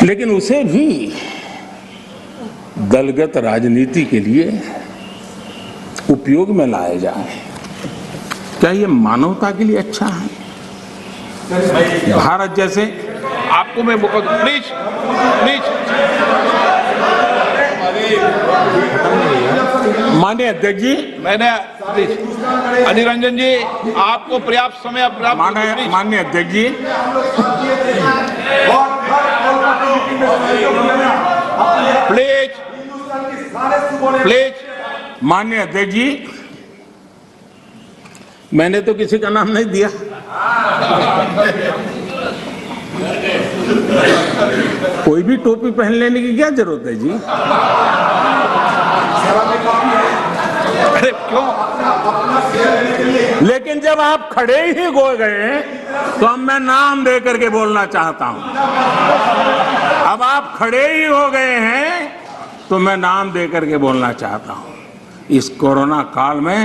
लेकिन उसे भी दलगत राजनीति के लिए उपयोग में लाया जाए, क्या ये मानवता के लिए अच्छा है? भारत जैसे आपको मैं प्लीज प्लीज माननीय अध्यक्ष जी, मैंने प्लीज अधीर रंजन जी आपको पर्याप्त समय माननीय अध्यक्ष जी, प्लीज प्लीज माननीय अध्यक्ष जी, मैंने तो किसी का नाम नहीं दिया। कोई भी टोपी पहन लेने की क्या जरूरत है जी? अरे क्यों? लेकिन जब आप खड़े ही हो गए तो अब मैं नाम दे करके बोलना चाहता हूं। अब आप खड़े ही हो गए हैं तो मैं नाम दे करके बोलना चाहता हूं। इस कोरोना काल में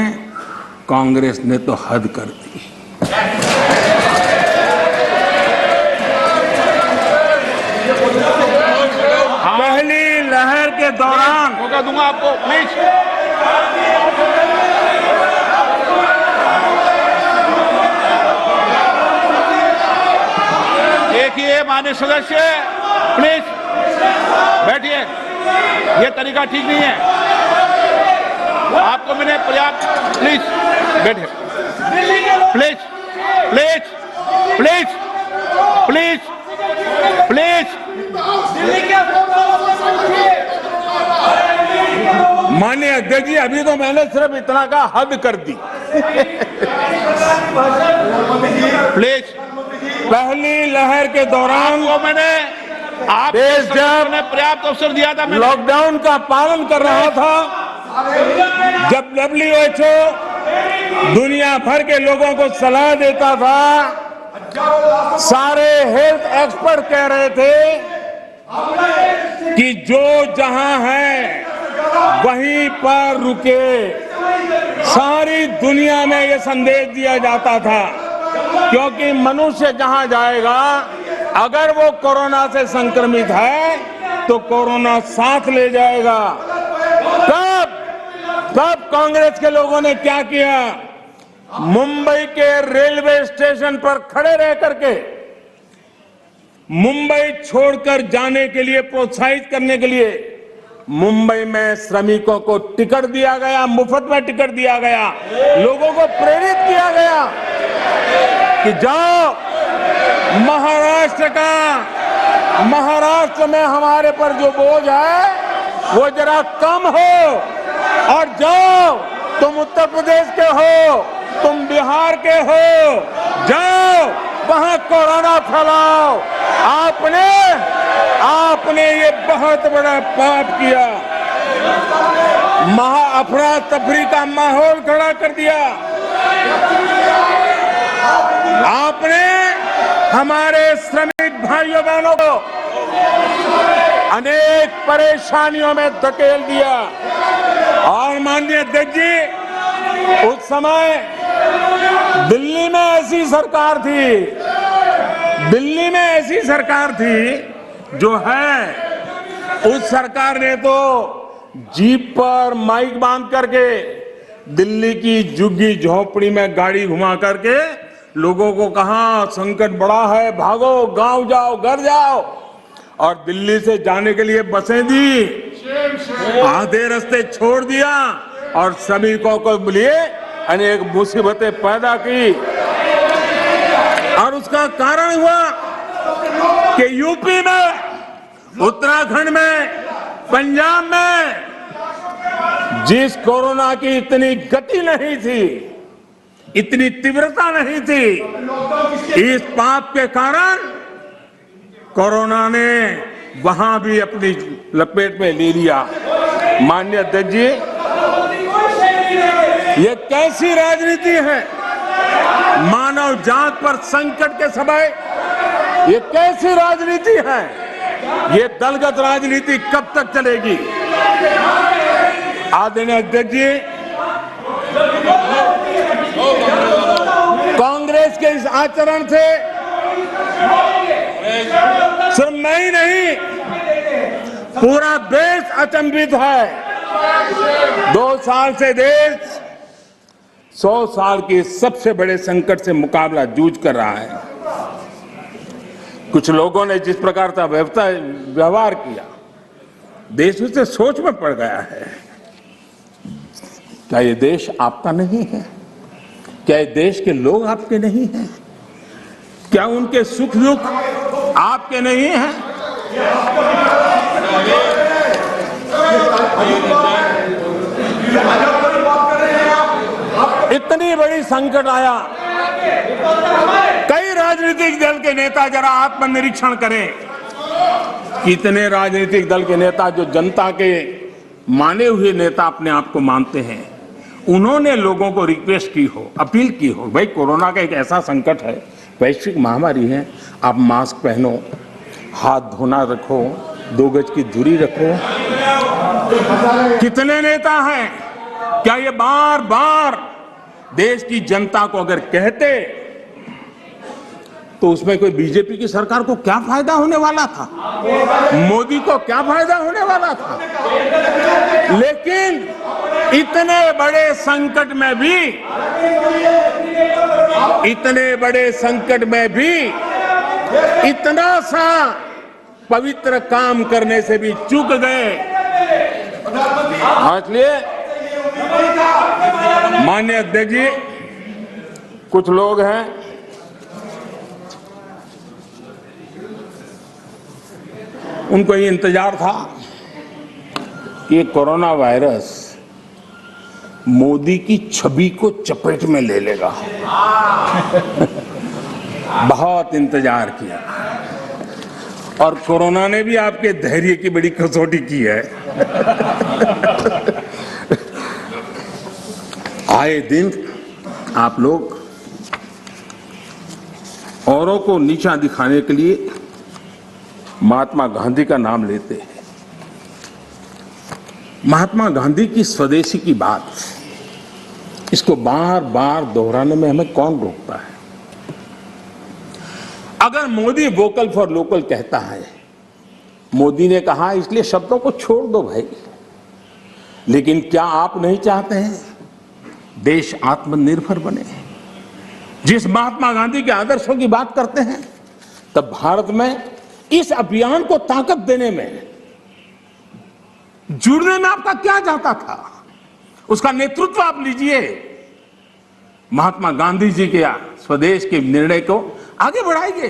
कांग्रेस ने तो हद कर दी। पहली लहर के दौरान मौका दूंगा आपको, प्लीज। देखिए माननीय सदस्य, प्लीज बैठिए, ये तरीका ठीक नहीं है। आपको मैंने पर्याप्त, प्लीज बैठिए, please please please please please. माननीय अध्यक्ष जी, अभी तो मैंने सिर्फ इतना का हद कर दी। प्लीज, पहली लहर के दौरान आपको मैंने देश जब पर्याप्त अवसर दिया था, लॉकडाउन का पालन कर रहा था, जब WHO दुनिया भर के लोगों को सलाह देता था, सारे हेल्थ एक्सपर्ट कह रहे थे कि जो जहां है वहीं पर रुके। सारी दुनिया में यह संदेश दिया जाता था, क्योंकि मनुष्य जहां जाएगा, अगर वो कोरोना से संक्रमित है तो कोरोना साथ ले जाएगा। तब कांग्रेस के लोगों ने क्या किया? मुंबई के रेलवे स्टेशन पर खड़े रह करके मुंबई छोड़कर जाने के लिए प्रोत्साहित करने के लिए मुंबई में श्रमिकों को टिकट दिया गया, मुफ्त में टिकट दिया गया, लोगों को प्रेरित किया गया कि जाओ महाराष्ट्र में हमारे पर जो बोझ है वो जरा कम हो, और जाओ तुम उत्तर प्रदेश के हो, तुम बिहार के हो, जाओ वहां कोरोना फैलाओ। आपने ये बहुत बड़ा पाप किया, महा अफरा तफरी का माहौल खड़ा कर दिया। आपने हमारे श्रमिक भाइयों बहनों को अनेक परेशानियों में धकेल दिया। और माननीय अध्यक्ष जी, उस समय दिल्ली में ऐसी सरकार थी जो है, उस सरकार ने तो जीप पर माइक बांध करके दिल्ली की झुग्गी झोपड़ी में गाड़ी घुमा करके लोगों को कहा संकट बड़ा है, भागो, गांव जाओ, घर जाओ। और दिल्ली से जाने के लिए बसें दी, आधे रास्ते छोड़ दिया और श्रमिकों को लिए अनेक मुसीबतें पैदा की। और उसका कारण हुआ कि यूपी में, उत्तराखंड में, पंजाब में जिस कोरोना की इतनी गति नहीं थी, इतनी तीव्रता नहीं थी, इस पाप के कारण कोरोना ने वहां भी अपनी लपेट में ले लिया। माननीय अध्यक्ष जी, ये कैसी राजनीति है? मानव जात पर संकट के समय ये कैसी राजनीति है? ये दलगत राजनीति कब तक चलेगी? आदरणीय अध्यक्ष जी, कांग्रेस के इस आचरण से सिर्फ मैं ही नहीं, पूरा देश अचंभित है। 2 साल से देश 100 साल के सबसे बड़े संकट से मुकाबला जूझ कर रहा है। कुछ लोगों ने जिस प्रकार का व्यवहार किया, देश उससे सोच में पड़ गया है। क्या ये देश आपका नहीं है? क्या ये देश के लोग आपके नहीं हैं? क्या उनके सुख दुख आपके नहीं हैं? इतनी बड़ी संकट आया, कई राजनीतिक दल के नेता जरा आत्मनिरीक्षण करें। कितने राजनीतिक दल के नेता जो जनता के माने हुए नेता अपने आप को मानते हैं, उन्होंने लोगों को रिक्वेस्ट की हो, अपील की हो, भाई कोरोना का एक ऐसा संकट है, वैश्विक महामारी है, आप मास्क पहनो, हाथ धोना रखो, 2 गज की दूरी रखो। कितने नेता हैं? क्या ये बार बार देश की जनता को अगर कहते तो उसमें कोई बीजेपी की सरकार को क्या फायदा होने वाला था? मोदी को क्या फायदा होने वाला था? लेकिन इतने बड़े संकट में भी इतना सा पवित्र काम करने से भी चूक गए। इसलिए माननीय अध्यक्ष जी, कुछ लोग हैं उनको ये इंतजार था कि ये कोरोना वायरस मोदी की छवि को चपेट में ले लेगा। बहुत इंतजार किया और कोरोना ने भी आपके धैर्य की बड़ी कसौटी की है। आए दिन आप लोग औरों को नीचा दिखाने के लिए महात्मा गांधी का नाम लेते हैं। महात्मा गांधी की स्वदेशी की बात, इसको बार बार दोहराने में हमें कौन रोकता है? अगर मोदी वोकल फॉर लोकल कहता है, मोदी ने कहा इसलिए शब्दों को छोड़ दो भाई, लेकिन क्या आप नहीं चाहते हैं देश आत्मनिर्भर बने? जिस महात्मा गांधी के आदर्शों की बात करते हैं, तब भारत में इस अभियान को ताकत देने में, जुड़ने में आपका क्या जाता था? उसका नेतृत्व आप लीजिए। महात्मा गांधी जी के स्वदेश के निर्णय को आगे बढ़ाइए,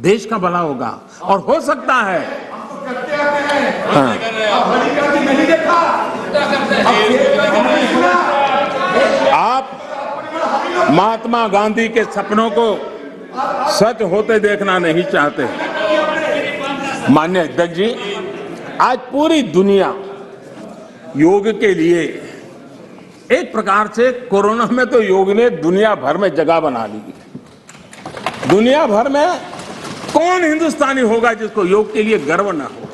देश का भला होगा। और हो सकता है आप महात्मा गांधी के सपनों को सच होते देखना नहीं चाहते। माननीय अध्यक्ष जी, आज पूरी दुनिया योग के लिए, एक प्रकार से कोरोना में तो योग ने दुनिया भर में जगह बना ली। दुनिया भर में कौन हिंदुस्तानी होगा जिसको योग के लिए गर्व ना हो?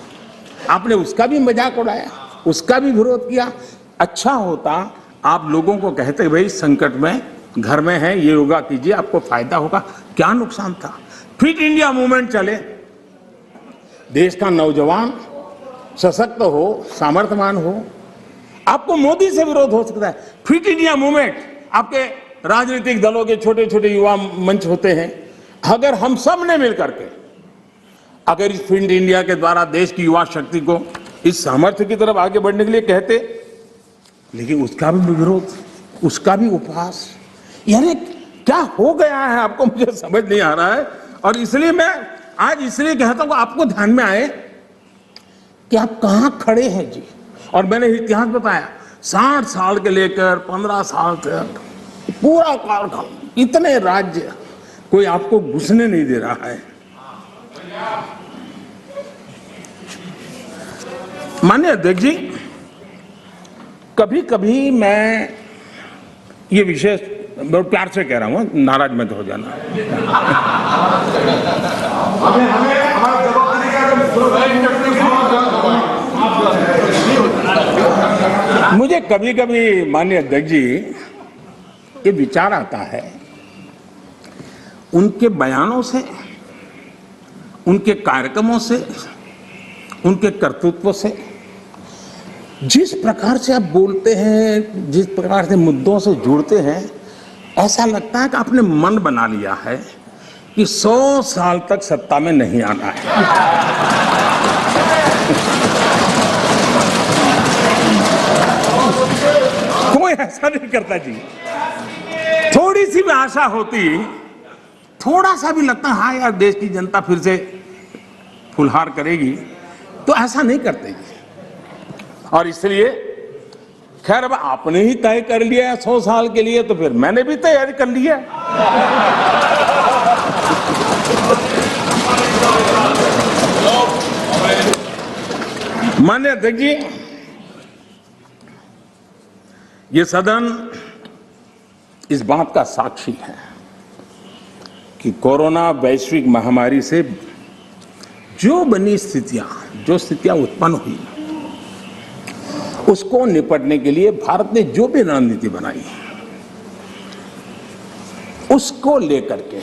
आपने उसका भी मजाक उड़ाया, उसका भी विरोध किया। अच्छा होता आप लोगों को कहते भाई संकट में घर में है, ये योगा कीजिए, आपको फायदा होगा। क्या नुकसान था? फिट इंडिया मूवमेंट चले, देश का नौजवान सशक्त हो, सामर्थ्यवान हो। आपको मोदी से विरोध हो सकता है। फिट इंडिया मूवमेंट, आपके राजनीतिक दलों के छोटे छोटे युवा मंच होते हैं। अगर हम सब ने मिलकर के अगर इस फिट इंडिया के द्वारा देश की युवा शक्ति को इस सामर्थ्य की तरफ आगे बढ़ने के लिए कहते, लेकिन उसका भी विरोध, उसका भी उपहास, यानी क्या हो गया है आपको मुझे समझ नहीं आ रहा है। और इसलिए मैं आज इसलिए कहता हूं आपको ध्यान में आए कि आप कहां खड़े हैं जी। और मैंने इतिहास बताया, 60 साल के लेकर 15 साल तक पूरा कालखंड, इतने राज्य, कोई आपको घुसने नहीं दे रहा है। माननीय अध्यक्ष जी, कभी कभी मैं ये विशेष बहुत प्यार से कह रहा हूं, नाराज मत हो जाना। मुझे कभी कभी माननीय अध्यक्ष जी ये विचार आता है, उनके बयानों से उनके कार्यक्रमों से, उनके कर्तृत्व से, जिस प्रकार से आप बोलते हैं, जिस प्रकार से मुद्दों से जुड़ते हैं, ऐसा लगता है कि आपने मन बना लिया है कि 100 साल तक सत्ता में नहीं आना है। कोई ऐसा नहीं करता जी। थोड़ी सी भी आशा होती, थोड़ा सा भी लगता हाँ यार देश की जनता फिर से फुलहार करेगी, तो ऐसा नहीं करते जी। और इसलिए खैर अब आपने ही तय कर लिया है 100 साल के लिए, तो फिर मैंने भी तैयारी कर ली है। माननीय अध्यक्ष जी, ये सदन इस बात का साक्षी है कि कोरोना वैश्विक महामारी से जो बनी स्थितियां, जो स्थितियां उत्पन्न हुई, उसको निपटने के लिए भारत ने जो भी रणनीति बनाई, उसको लेकर के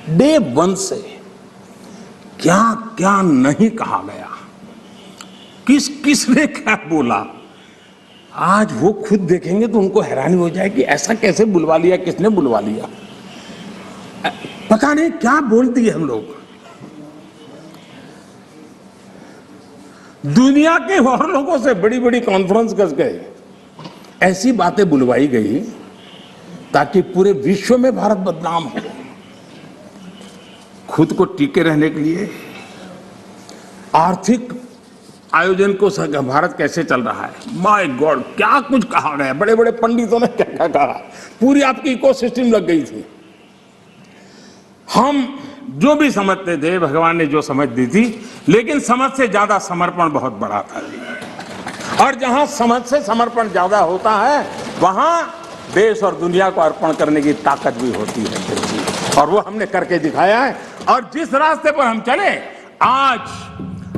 डे 1 से क्या क्या नहीं कहा गया, किसने क्या बोला, आज वो खुद देखेंगे तो उनको हैरानी हो जाएगी ऐसा कैसे बुलवा लिया, किसने बुलवा लिया, पता नहीं क्या बोल दिए हम लोग। दुनिया के और लोगों से बड़ी बड़ी कॉन्फ्रेंस कर गए, ऐसी बातें बुलवाई गई ताकि पूरे विश्व में भारत बदनाम हो। खुद को टिके रहने के लिए आर्थिक आयोजन को भारत कैसे चल रहा है, माय गॉड क्या कुछ कहा गया, बड़े बड़े पंडितों ने क्या क्या कहा, पूरी आपकी इकोसिस्टम लग गई थी। हम जो भी समझते थे, भगवान ने जो समझ दी थी, लेकिन समझ से ज्यादा समर्पण बहुत बड़ा था जी। और जहां समझ से समर्पण ज्यादा होता है, वहां देश और दुनिया को अर्पण करने की ताकत भी होती है, और वो हमने करके दिखाया है। और जिस रास्ते पर हम चले,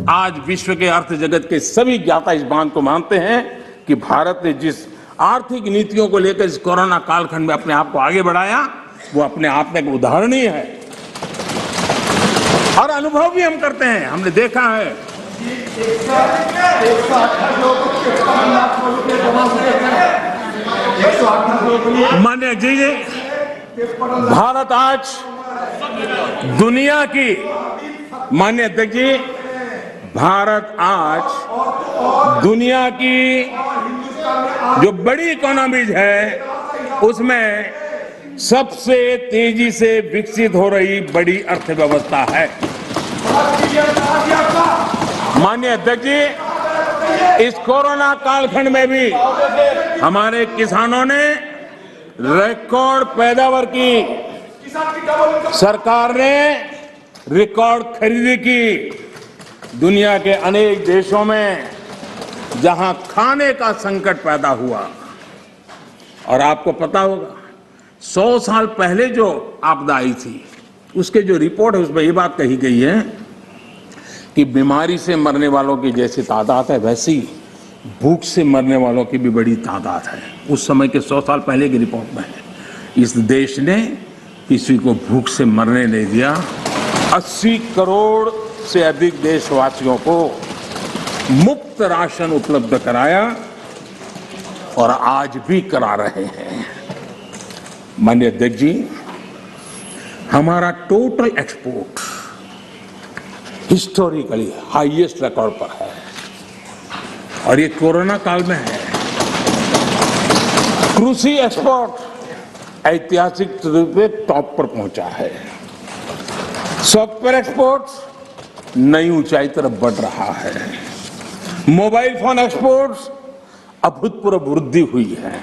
आज विश्व के अर्थ जगत के सभी ज्ञाता इस बात को मानते हैं कि भारत ने जिस आर्थिक नीतियों को लेकर इस कोरोना कालखंड में अपने आप को आगे बढ़ाया, वो अपने आप में एक उदाहरणीय है। और अनुभव भी हम करते हैं, हमने देखा है। माननीय जी, भारत आज दुनिया की, माननीय अध्यक्ष जी, भारत आज दुनिया की जो बड़ी इकोनॉमीज है, उसमें सबसे तेजी से विकसित हो रही बड़ी अर्थव्यवस्था है। माननीय अध्यक्ष जी, इस कोरोना कालखंड में भी हमारे किसानों ने रिकॉर्ड पैदावार की, सरकार ने रिकॉर्ड खरीदी की। दुनिया के अनेक देशों में जहां खाने का संकट पैदा हुआ, और आपको पता होगा 100 साल पहले जो आपदा आई थी, उसके जो रिपोर्ट है उसमें ये बात कही गई है कि बीमारी से मरने वालों की जैसी तादाद है, वैसी भूख से मरने वालों की भी बड़ी तादाद है। उस समय के 100 साल पहले की रिपोर्ट में है। इस देश ने किसी को भूख से मरने नहीं दिया। 80 करोड़ से अधिक देशवासियों को मुफ्त राशन उपलब्ध कराया, और आज भी करा रहे हैं। माननीय अध्यक्ष जी, हमारा total export historically highest record पर है, और ये कोरोना काल में है। कृषि एक्सपोर्ट ऐतिहासिक रूप से टॉप पर पहुंचा है। सॉफ्टवेयर एक्सपोर्ट नई ऊंचाई तरफ बढ़ रहा है। मोबाइल फोन एक्सपोर्ट्स अभूतपूर्व वृद्धि हुई है।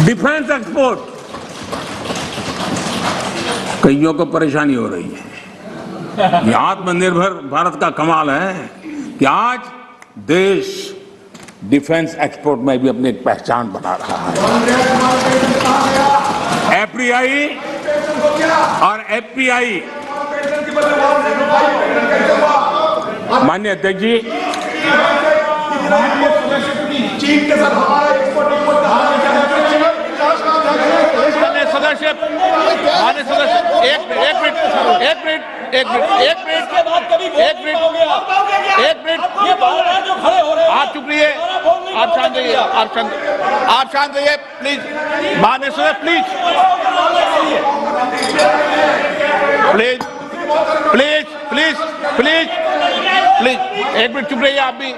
डिफेंस एक्सपोर्ट, कईयों को परेशानी हो रही है। ये आत्मनिर्भर भारत का कमाल है कि आज देश डिफेंस एक्सपोर्ट में भी अपनी एक पहचान बना रहा है। एफडीआई और एफपीआई, माननीय अध्यक्ष जी, चीन के साथ हमारा सदस्य एक मिनट एक मिनट एक मिनट एक मिनट इसके बाद कभी बोल एक नहीं मिनट पाओगे आप। एक मिनट ये बोल रहे हैं जो खड़े हो रहे हैं आप चुप रहिए, दोबारा बोल नहीं आप शांत पाओगे रहिए, आप शांत रहिए प्लीज, माननीय सदस्य please please please please please please एक मिनट चुप रहिए आप भी।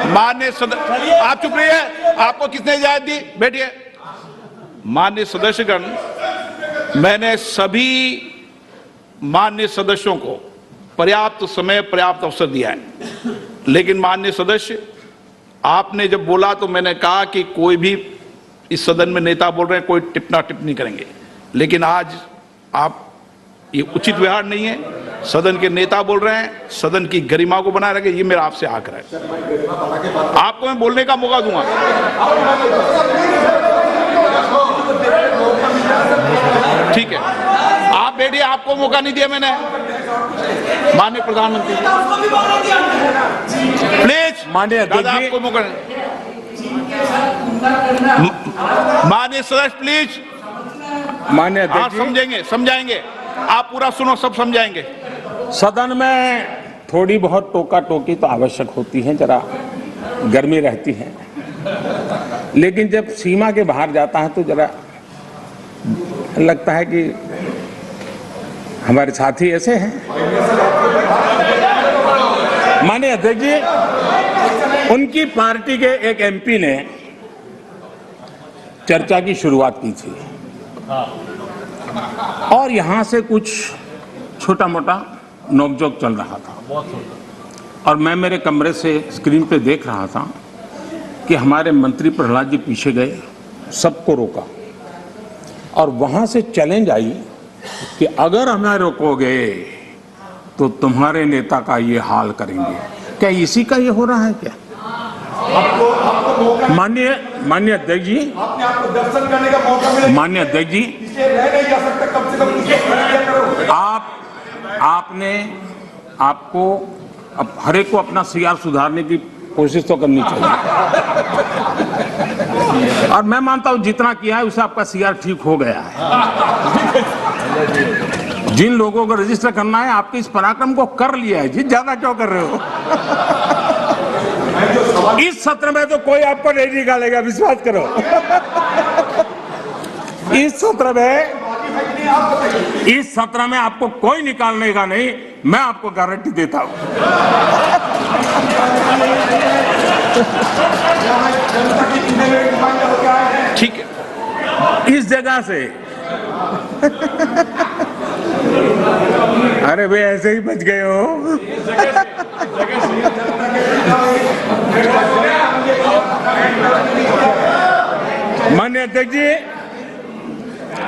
माननीय सदस्य आप चुप रहिए, आपको किसने इजाजत दी? बैठिए। माननीय सदस्यगण, मैंने सभी माननीय सदस्यों को पर्याप्त समय पर्याप्त अवसर दिया है, लेकिन माननीय सदस्य आपने जब बोला तो मैंने कहा कि कोई भी इस सदन में नेता बोल रहे हैं कोई टिप्पणी टिप्पणी करेंगे, लेकिन आज आप ये उचित व्यवहार नहीं है। सदन के नेता बोल रहे हैं, सदन की गरिमा को बनाए रखें, ये मेरा आपसे आग्रह है। आपको मैं बोलने का मौका दूंगा। ठीक है, आप बैठिए, आपको मौका नहीं दिया मैंने। माननीय प्रधानमंत्री प्लीज, माननीय दादा अध्यक्ष जी। आपको मौका माननीय सदस्य प्लीज, माननीय हाँ अध्यक्ष जी, समझेंगे समझाएंगे, आप पूरा सुनो, सब समझाएंगे। सदन में थोड़ी बहुत टोका टोकी तो आवश्यक होती है, जरा गर्मी रहती है, लेकिन जब सीमा के बाहर जाता है तो जरा लगता है कि हमारे साथी ऐसे हैं। माननीय अध्यक्ष जी, उनकी पार्टी के एक एमपी ने चर्चा की शुरुआत की थी और यहां से कुछ छोटा मोटा नोकझोंक चल रहा था और मैं मेरे कमरे से स्क्रीन पे देख रहा था कि हमारे मंत्री प्रहलाद जी पीछे गए, सबको रोका और वहां से चैलेंज आई कि अगर हमें रोकोगे तो तुम्हारे नेता का ये हाल करेंगे। क्या इसी का ये हो रहा है क्या? माननीय अध्यक्ष जी, आपने आपको दर्शन करने का मौका मिला, माननीय अध्यक्ष जी, इसलिए रह नहीं जा सकता, कम से कम इसे प्रक्रिया करो। आपने आपको अब हर एक को अपना सीआर सुधारने की कोशिश तो करनी चाहिए और मैं मानता हूं जितना किया है उससे आपका सीआर ठीक हो गया है। जिन लोगों को रजिस्टर करना है आपके इस पराक्रम को कर लिया है जी, ज्यादा क्यों कर रहे हो? इस सत्र में तो कोई आपको नहीं निकालेगा, विश्वास करो। इस सत्र में आपको कोई निकालने का नहीं, मैं आपको गारंटी देता हूं। ठीक है, इस जगह से अरे भाई ऐसे ही बच गए हो। माननीय अध्यक्ष जी,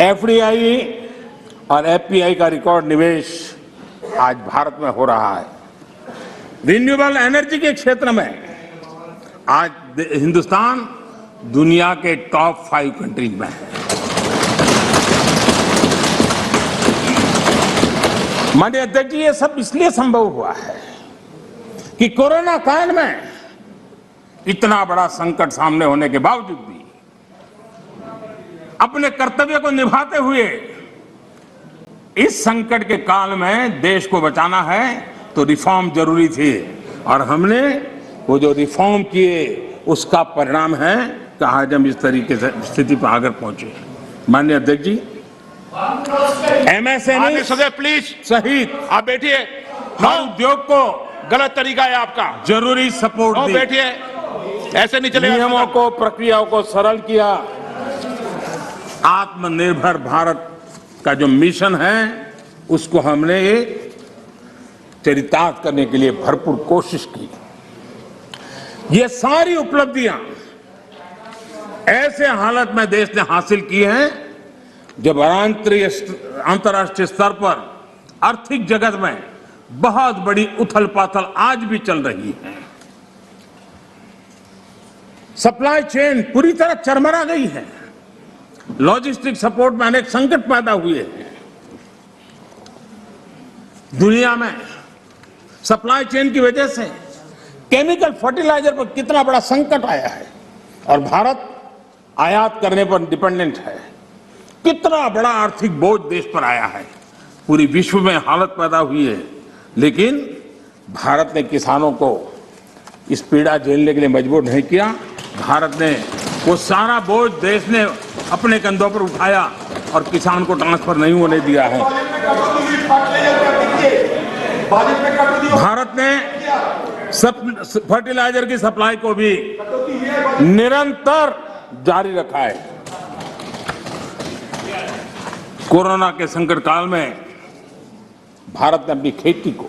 एफडीआई और एफपीआई का रिकॉर्ड निवेश आज भारत में हो रहा है। रिन्यूएबल एनर्जी के क्षेत्र में आज हिंदुस्तान दुनिया के टॉप 5 कंट्रीज में है। माननीय अध्यक्ष जी, ये सब इसलिए संभव हुआ है कि कोरोना काल में इतना बड़ा संकट सामने होने के बावजूद भी अपने कर्तव्य को निभाते हुए इस संकट के काल में देश को बचाना है तो रिफॉर्म जरूरी थी और हमने वो जो रिफॉर्म किए उसका परिणाम है कि आज हम इस तरीके से स्थिति पर आकर पहुंचे। माननीय अध्यक्ष जी, एमएसएमई माननीय सदस्य प्लीज सहित आप बैठिए। हर उद्योग को गलत तरीका है आपका। जरूरी सपोर्ट दी, बैठिए, ऐसे नहीं चलेगा। नियमों को, प्रक्रियाओं को सरल किया। आत्मनिर्भर भारत का जो मिशन है उसको हमने चरितार्थ करने के लिए भरपूर कोशिश की। ये सारी उपलब्धियां ऐसे हालत में देश ने हासिल की हैं जब अंतर्राष्ट्रीय स्तर पर आर्थिक जगत में बहुत बड़ी उथल पाथल आज भी चल रही है। सप्लाई चेन पूरी तरह चरमरा गई है। लॉजिस्टिक सपोर्ट में अनेक संकट पैदा हुए हैं। दुनिया में सप्लाई चेन की वजह से केमिकल फर्टिलाइजर पर कितना बड़ा संकट आया है और भारत आयात करने पर डिपेंडेंट है। कितना बड़ा आर्थिक बोझ देश पर आया है। पूरी विश्व में हालत पैदा हुई है, लेकिन भारत ने किसानों को इस पीड़ा झेलने के लिए मजबूर नहीं किया। भारत ने वो सारा बोझ देश ने अपने कंधों पर उठाया और किसान को ट्रांसफर नहीं होने दिया है। भारत ने फर्टिलाइजर की सप्लाई को भी निरंतर जारी रखा है। कोरोना के संकट काल में भारत ने अपनी खेती को,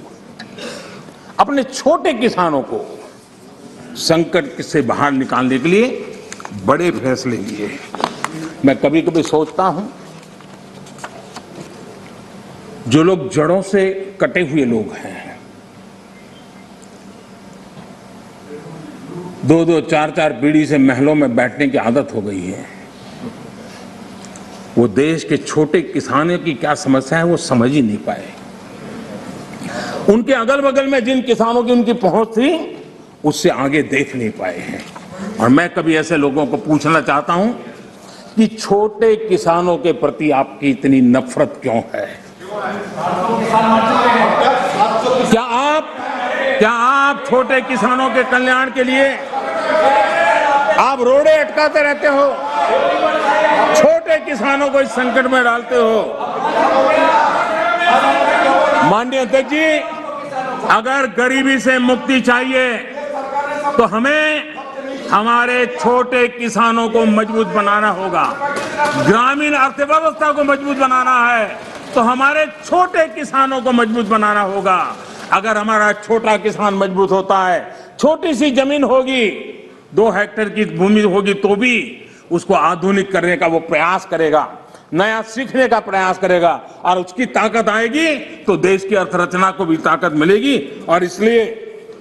अपने छोटे किसानों को संकट से बाहर निकालने के लिए बड़े फैसले लिए। मैं कभी कभी सोचता हूं, जो लोग जड़ों से कटे हुए लोग हैं, 2-2, 4-4 पीढ़ी से महलों में बैठने की आदत हो गई है, वो देश के छोटे किसानों की क्या समस्या है वो समझ ही नहीं पाए। उनके अगल बगल में जिन किसानों की उनकी पहुंच थी, उससे आगे देख नहीं पाए हैं। और मैं कभी ऐसे लोगों को पूछना चाहता हूं कि छोटे किसानों के प्रति आपकी इतनी नफरत क्यों है? क्या आप छोटे किसानों के कल्याण के लिए आप रोड़े अटकाते रहते हो? छोटे किसानों को इस संकट में डालते हो। माननीय अध्यक्ष जी, अगर गरीबी से मुक्ति चाहिए तो हमें हमारे छोटे किसानों को मजबूत बनाना होगा। ग्रामीण अर्थव्यवस्था को मजबूत बनाना है तो हमारे छोटे किसानों को मजबूत बनाना होगा। अगर हमारा छोटा किसान मजबूत होता है, छोटी सी जमीन होगी, 2 हेक्टेयर की भूमि होगी, तो भी उसको आधुनिक करने का वो प्रयास करेगा, नया सीखने का प्रयास करेगा, और उसकी ताकत आएगी तो देश की अर्थरचना को भी ताकत मिलेगी। और इसलिए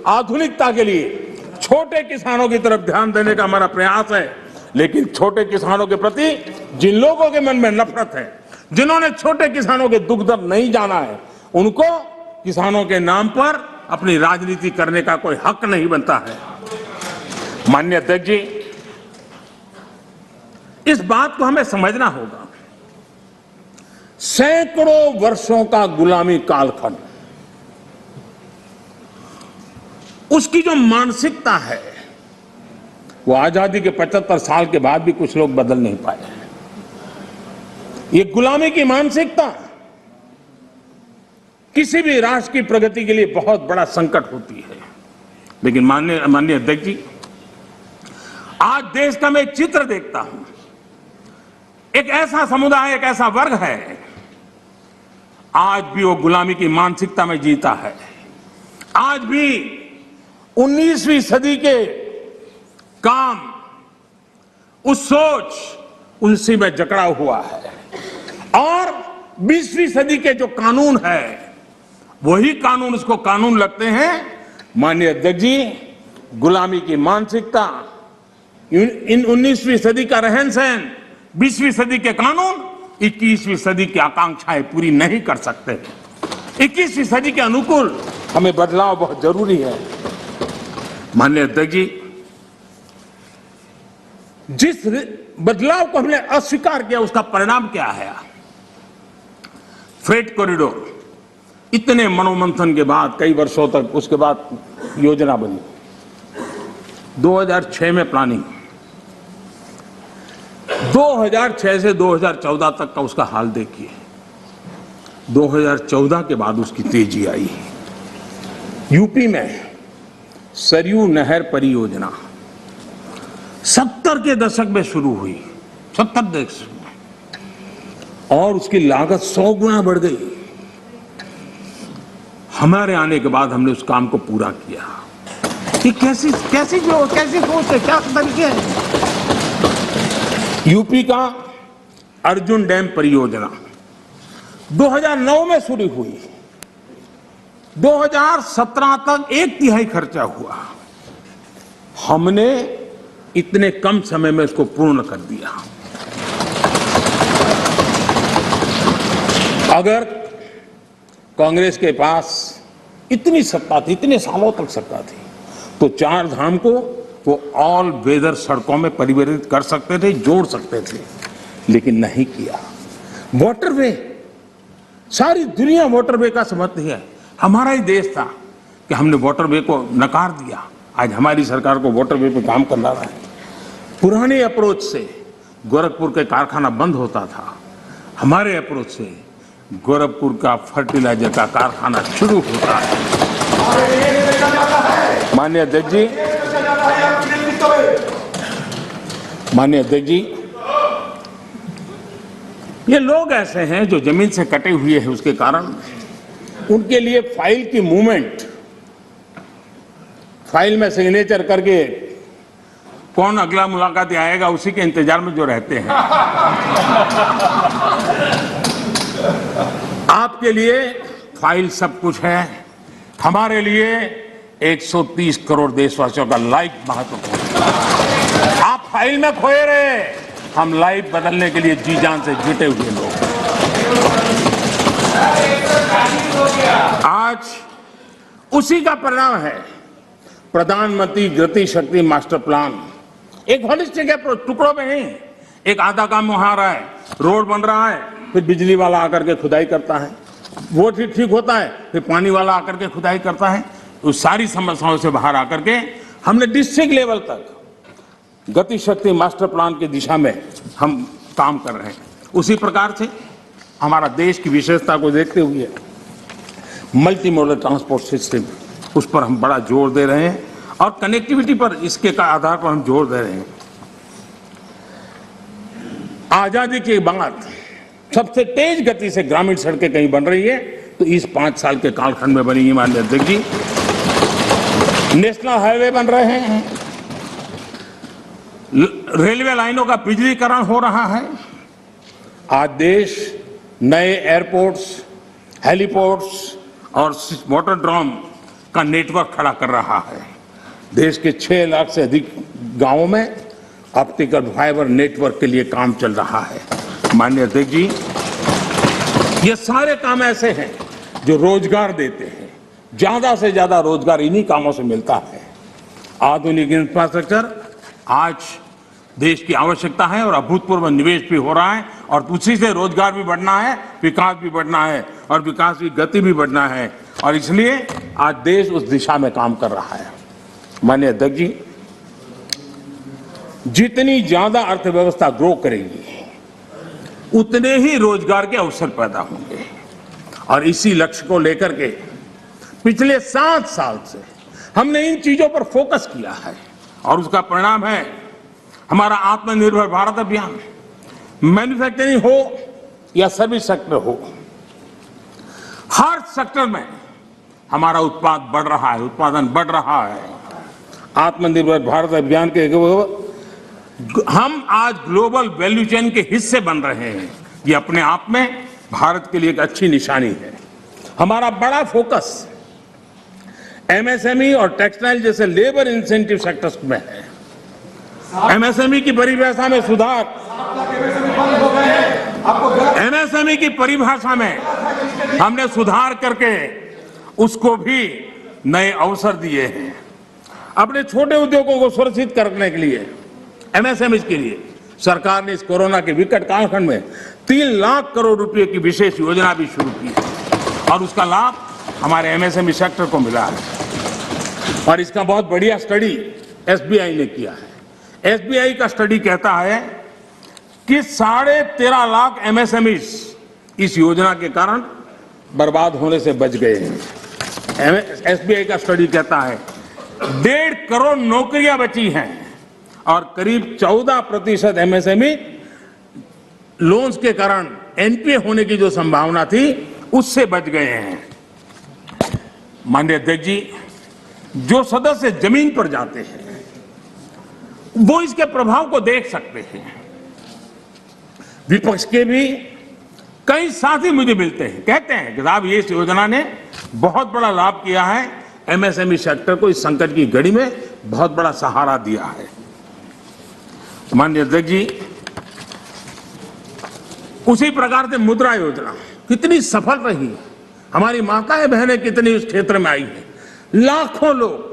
आधुनिकता के लिए छोटे किसानों की तरफ ध्यान देने का हमारा प्रयास है। लेकिन छोटे किसानों के प्रति जिन लोगों के मन में नफरत है, जिन्होंने छोटे किसानों के दुख दर्द नहीं जाना है, उनको किसानों के नाम पर अपनी राजनीति करने का कोई हक नहीं बनता है। माननीय अध्यक्ष जी, इस बात को हमें समझना होगा। सैकड़ों वर्षों का गुलामी कालखंड, उसकी जो मानसिकता है, वो आजादी के 75 साल के बाद भी कुछ लोग बदल नहीं पाए हैं। ये गुलामी की मानसिकता किसी भी राष्ट्र की प्रगति के लिए बहुत बड़ा संकट होती है। लेकिन माननीय अध्यक्ष जी, आज देश का मैं एक चित्र देखता हूं। एक ऐसा समुदाय, एक ऐसा वर्ग है, आज भी वो गुलामी की मानसिकता में जीता है। आज भी 19वीं सदी के काम, उस सोच, उसी में जकड़ा हुआ है। और 20वीं सदी के जो कानून है, वही कानून उसको कानून लगते हैं। माननीय अध्यक्ष जी, गुलामी की मानसिकता, इन 19वीं सदी का रहन सहन, 20वीं सदी के कानून 21वीं सदी की आकांक्षाएं पूरी नहीं कर सकते। 21वीं सदी के अनुकूल हमें बदलाव बहुत जरूरी है। माननीय अध्यक्ष जी, जिस बदलाव को हमने अस्वीकार किया, उसका परिणाम क्या है? फ्रेट कॉरिडोर, इतने मनोमंथन के बाद, कई वर्षों तक उसके बाद योजना बनी, 2006 में प्लानिंग, 2006 से 2014 तक का उसका हाल देखिए। 2014 के बाद उसकी तेजी आई। यूपी में सरयू नहर परियोजना 70 के दशक में शुरू हुई, 70 दशक में, और उसकी लागत 100 गुना बढ़ गई। हमारे आने के बाद हमने उस काम को पूरा किया। ये कैसी सोच है, क्या तरीके हैं? यूपी का अर्जुन डैम परियोजना 2009 में शुरू हुई, 2017 तक 1/3 खर्चा हुआ। हमने इतने कम समय में इसको पूर्ण कर दिया। अगर कांग्रेस के पास इतनी सत्ता थी, इतने सालों तक सत्ता थी, तो 4 धाम को वो ऑल वेदर सड़कों में परिवर्तित कर सकते थे, जोड़ सकते थे, लेकिन नहीं किया। वाटरवे सारी दुनिया मोटरवे का समर्थी है। हमारा ही देश था कि हमने वाटरवे को नकार दिया। आज हमारी सरकार को वाटरवे पे काम करना रहा है। पुराने अप्रोच से गोरखपुर के कारखाना बंद होता था, हमारे अप्रोच से गोरखपुर का फर्टिलाइजर का कारखाना शुरू होता है। माननीय अध्यक्ष जी, माननीय अध्यक्ष जी, ये लोग ऐसे हैं जो जमीन से कटे हुए हैं, उसके कारण उनके लिए फाइल की मूवमेंट, फाइल में सिग्नेचर करके कौन अगला मुलाकात आएगा उसी के इंतजार में जो रहते हैं। आपके लिए फाइल सब कुछ है, हमारे लिए 130 करोड़ देशवासियों का लाइफ महत्वपूर्ण है। आप फाइल में खोए रहे, हम लाइफ बदलने के लिए जी जान से जुटे हुए लोग। आज उसी का परिणाम है प्रधानमंत्री गति शक्ति मास्टर प्लान। एक होलिस्टिक अप्रोच, टुकड़ों में नहीं। एक आधा काम वहां रहा है, रोड बन रहा है, फिर बिजली वाला आकर के खुदाई करता है, वो ठीक होता है, फिर पानी वाला आकर के खुदाई करता है। उस सारी समस्याओं से बाहर आकर के हमने डिस्ट्रिक्ट लेवल तक गति शक्ति मास्टर प्लान की दिशा में हम काम कर रहे हैं। उसी प्रकार से हमारा देश की विशेषता को देखते हुए मल्टी मॉडल ट्रांसपोर्ट सिस्टम, उस पर हम बड़ा जोर दे रहे हैं और कनेक्टिविटी पर इसके का आधार पर हम जोर दे रहे हैं। आजादी के बाद सबसे तेज गति से ग्रामीण सड़कें कहीं बन रही है तो इस 5 साल के कालखंड में बनी है। माननीय अध्यक्ष जी, नेशनल हाईवे बन रहे हैं, रेलवे लाइनों का बिजलीकरण हो रहा है। आज देश नए एयरपोर्ट्स, हेलीपोर्ट्स और वाटरड्रोम का नेटवर्क खड़ा कर रहा है। देश के 6 लाख से अधिक गांवों में ऑप्टिकल फाइबर नेटवर्क के लिए काम चल रहा है। माननीय अध्यक्ष जी, ये सारे काम ऐसे हैं जो रोजगार देते हैं। ज्यादा से ज्यादा रोजगार इन्हीं कामों से मिलता है। आधुनिक इंफ्रास्ट्रक्चर आज देश की आवश्यकता है और अभूतपूर्व निवेश भी हो रहा है और उसी से रोजगार भी बढ़ना है, विकास भी बढ़ना है और विकास की गति भी बढ़ना है और इसलिए आज देश उस दिशा में काम कर रहा है। माननीय अध्यक्ष जी, जितनी ज्यादा अर्थव्यवस्था ग्रो करेगी उतने ही रोजगार के अवसर पैदा होंगे और इसी लक्ष्य को लेकर के पिछले 7 साल से हमने इन चीजों पर फोकस किया है और उसका परिणाम है हमारा आत्मनिर्भर भारत अभियान। मैन्युफैक्चरिंग हो या सर्विस सेक्टर हो, हर सेक्टर में हमारा उत्पाद बढ़ रहा है, उत्पादन बढ़ रहा है। आत्मनिर्भर भारत अभियान के हम आज ग्लोबल वैल्यू चेन के हिस्से बन रहे हैं। ये अपने आप में भारत के लिए एक अच्छी निशानी है। हमारा बड़ा फोकस एमएसएमई और टेक्सटाइल जैसे लेबर इंसेंटिव सेक्टर्स में है। एमएसएमई की परिभाषा में सुधार, एमएसएमई की परिभाषा में हमने सुधार करके उसको भी नए अवसर दिए हैं। अपने छोटे उद्योगों को सुरक्षित करने के लिए, एमएसएमई के लिए सरकार ने इस कोरोना के विकट कालखंड में 3 लाख करोड़ रुपए की विशेष योजना भी शुरू की है और उसका लाभ हमारे एमएसएमई सेक्टर को मिला है। और इसका बहुत बढ़िया स्टडी एसबीआई ने किया है। एसबीआई का स्टडी कहता है कि 13.5 लाख एमएसएमई इस योजना के कारण बर्बाद होने से बच गए हैं। एसबीआई का स्टडी कहता है 1.5 करोड़ नौकरियां बची हैं और करीब 14% एमएसएमई लोन्स के कारण एनपीए होने की जो संभावना थी उससे बच गए हैं। माननीय अध्यक्ष जी, जो सदस्य जमीन पर जाते हैं वो इसके प्रभाव को देख सकते हैं। विपक्ष के भी कई साथी मुझे मिलते हैं, कहते हैं कि साहब ये इस योजना ने बहुत बड़ा लाभ किया है, एमएसएमई सेक्टर को इस संकट की घड़ी में बहुत बड़ा सहारा दिया है। माननीय अध्यक्ष जी, उसी प्रकार से मुद्रा योजना कितनी सफल रही, हमारी माताएं बहनें कितनी उस क्षेत्र में आई है। लाखों लोग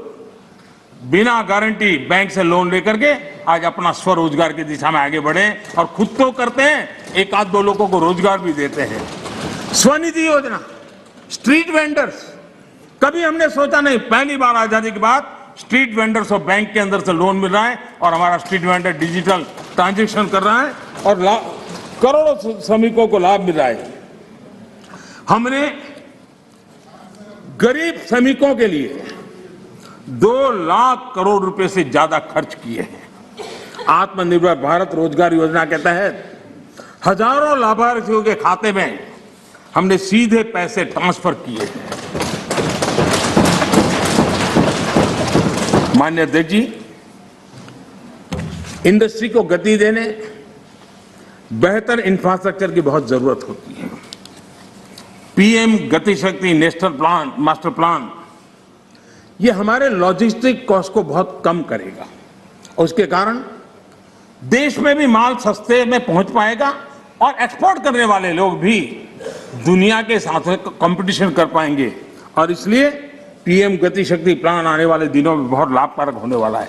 बिना गारंटी बैंक से लोन लेकर के आज अपना स्वरोजगार की दिशा में आगे बढ़े और खुद तो करते हैं, 1 आध 2 लोगों को रोजगार भी देते हैं। स्वनिधि योजना, स्ट्रीट वेंडर्स, कभी हमने सोचा नहीं, पहली बार आजादी के बाद स्ट्रीट वेंडर्स और बैंक के अंदर से लोन मिल रहा है और हमारा स्ट्रीट वेंडर डिजिटल ट्रांजैक्शन कर रहा है और करोड़ों श्रमिकों को लाभ मिल रहा है। हमने गरीब श्रमिकों के लिए 2 लाख करोड़ रुपए से ज्यादा खर्च किए हैं। आत्मनिर्भर भारत रोजगार योजना के तहत हजारों लाभार्थियों के खाते में हमने सीधे पैसे ट्रांसफर किए हैं। माननीय अध्यक्ष जी, इंडस्ट्री को गति देने बेहतर इंफ्रास्ट्रक्चर की बहुत जरूरत होती है। पीएम गति शक्ति नेशनल प्लान, मास्टर प्लान, ये हमारे लॉजिस्टिक कॉस्ट को बहुत कम करेगा और उसके कारण देश में भी माल सस्ते में पहुंच पाएगा और एक्सपोर्ट करने वाले लोग भी दुनिया के साथ कंपटीशन कर पाएंगे और इसलिए पीएम गति शक्ति प्लान आने वाले दिनों में बहुत लाभकारक होने वाला है।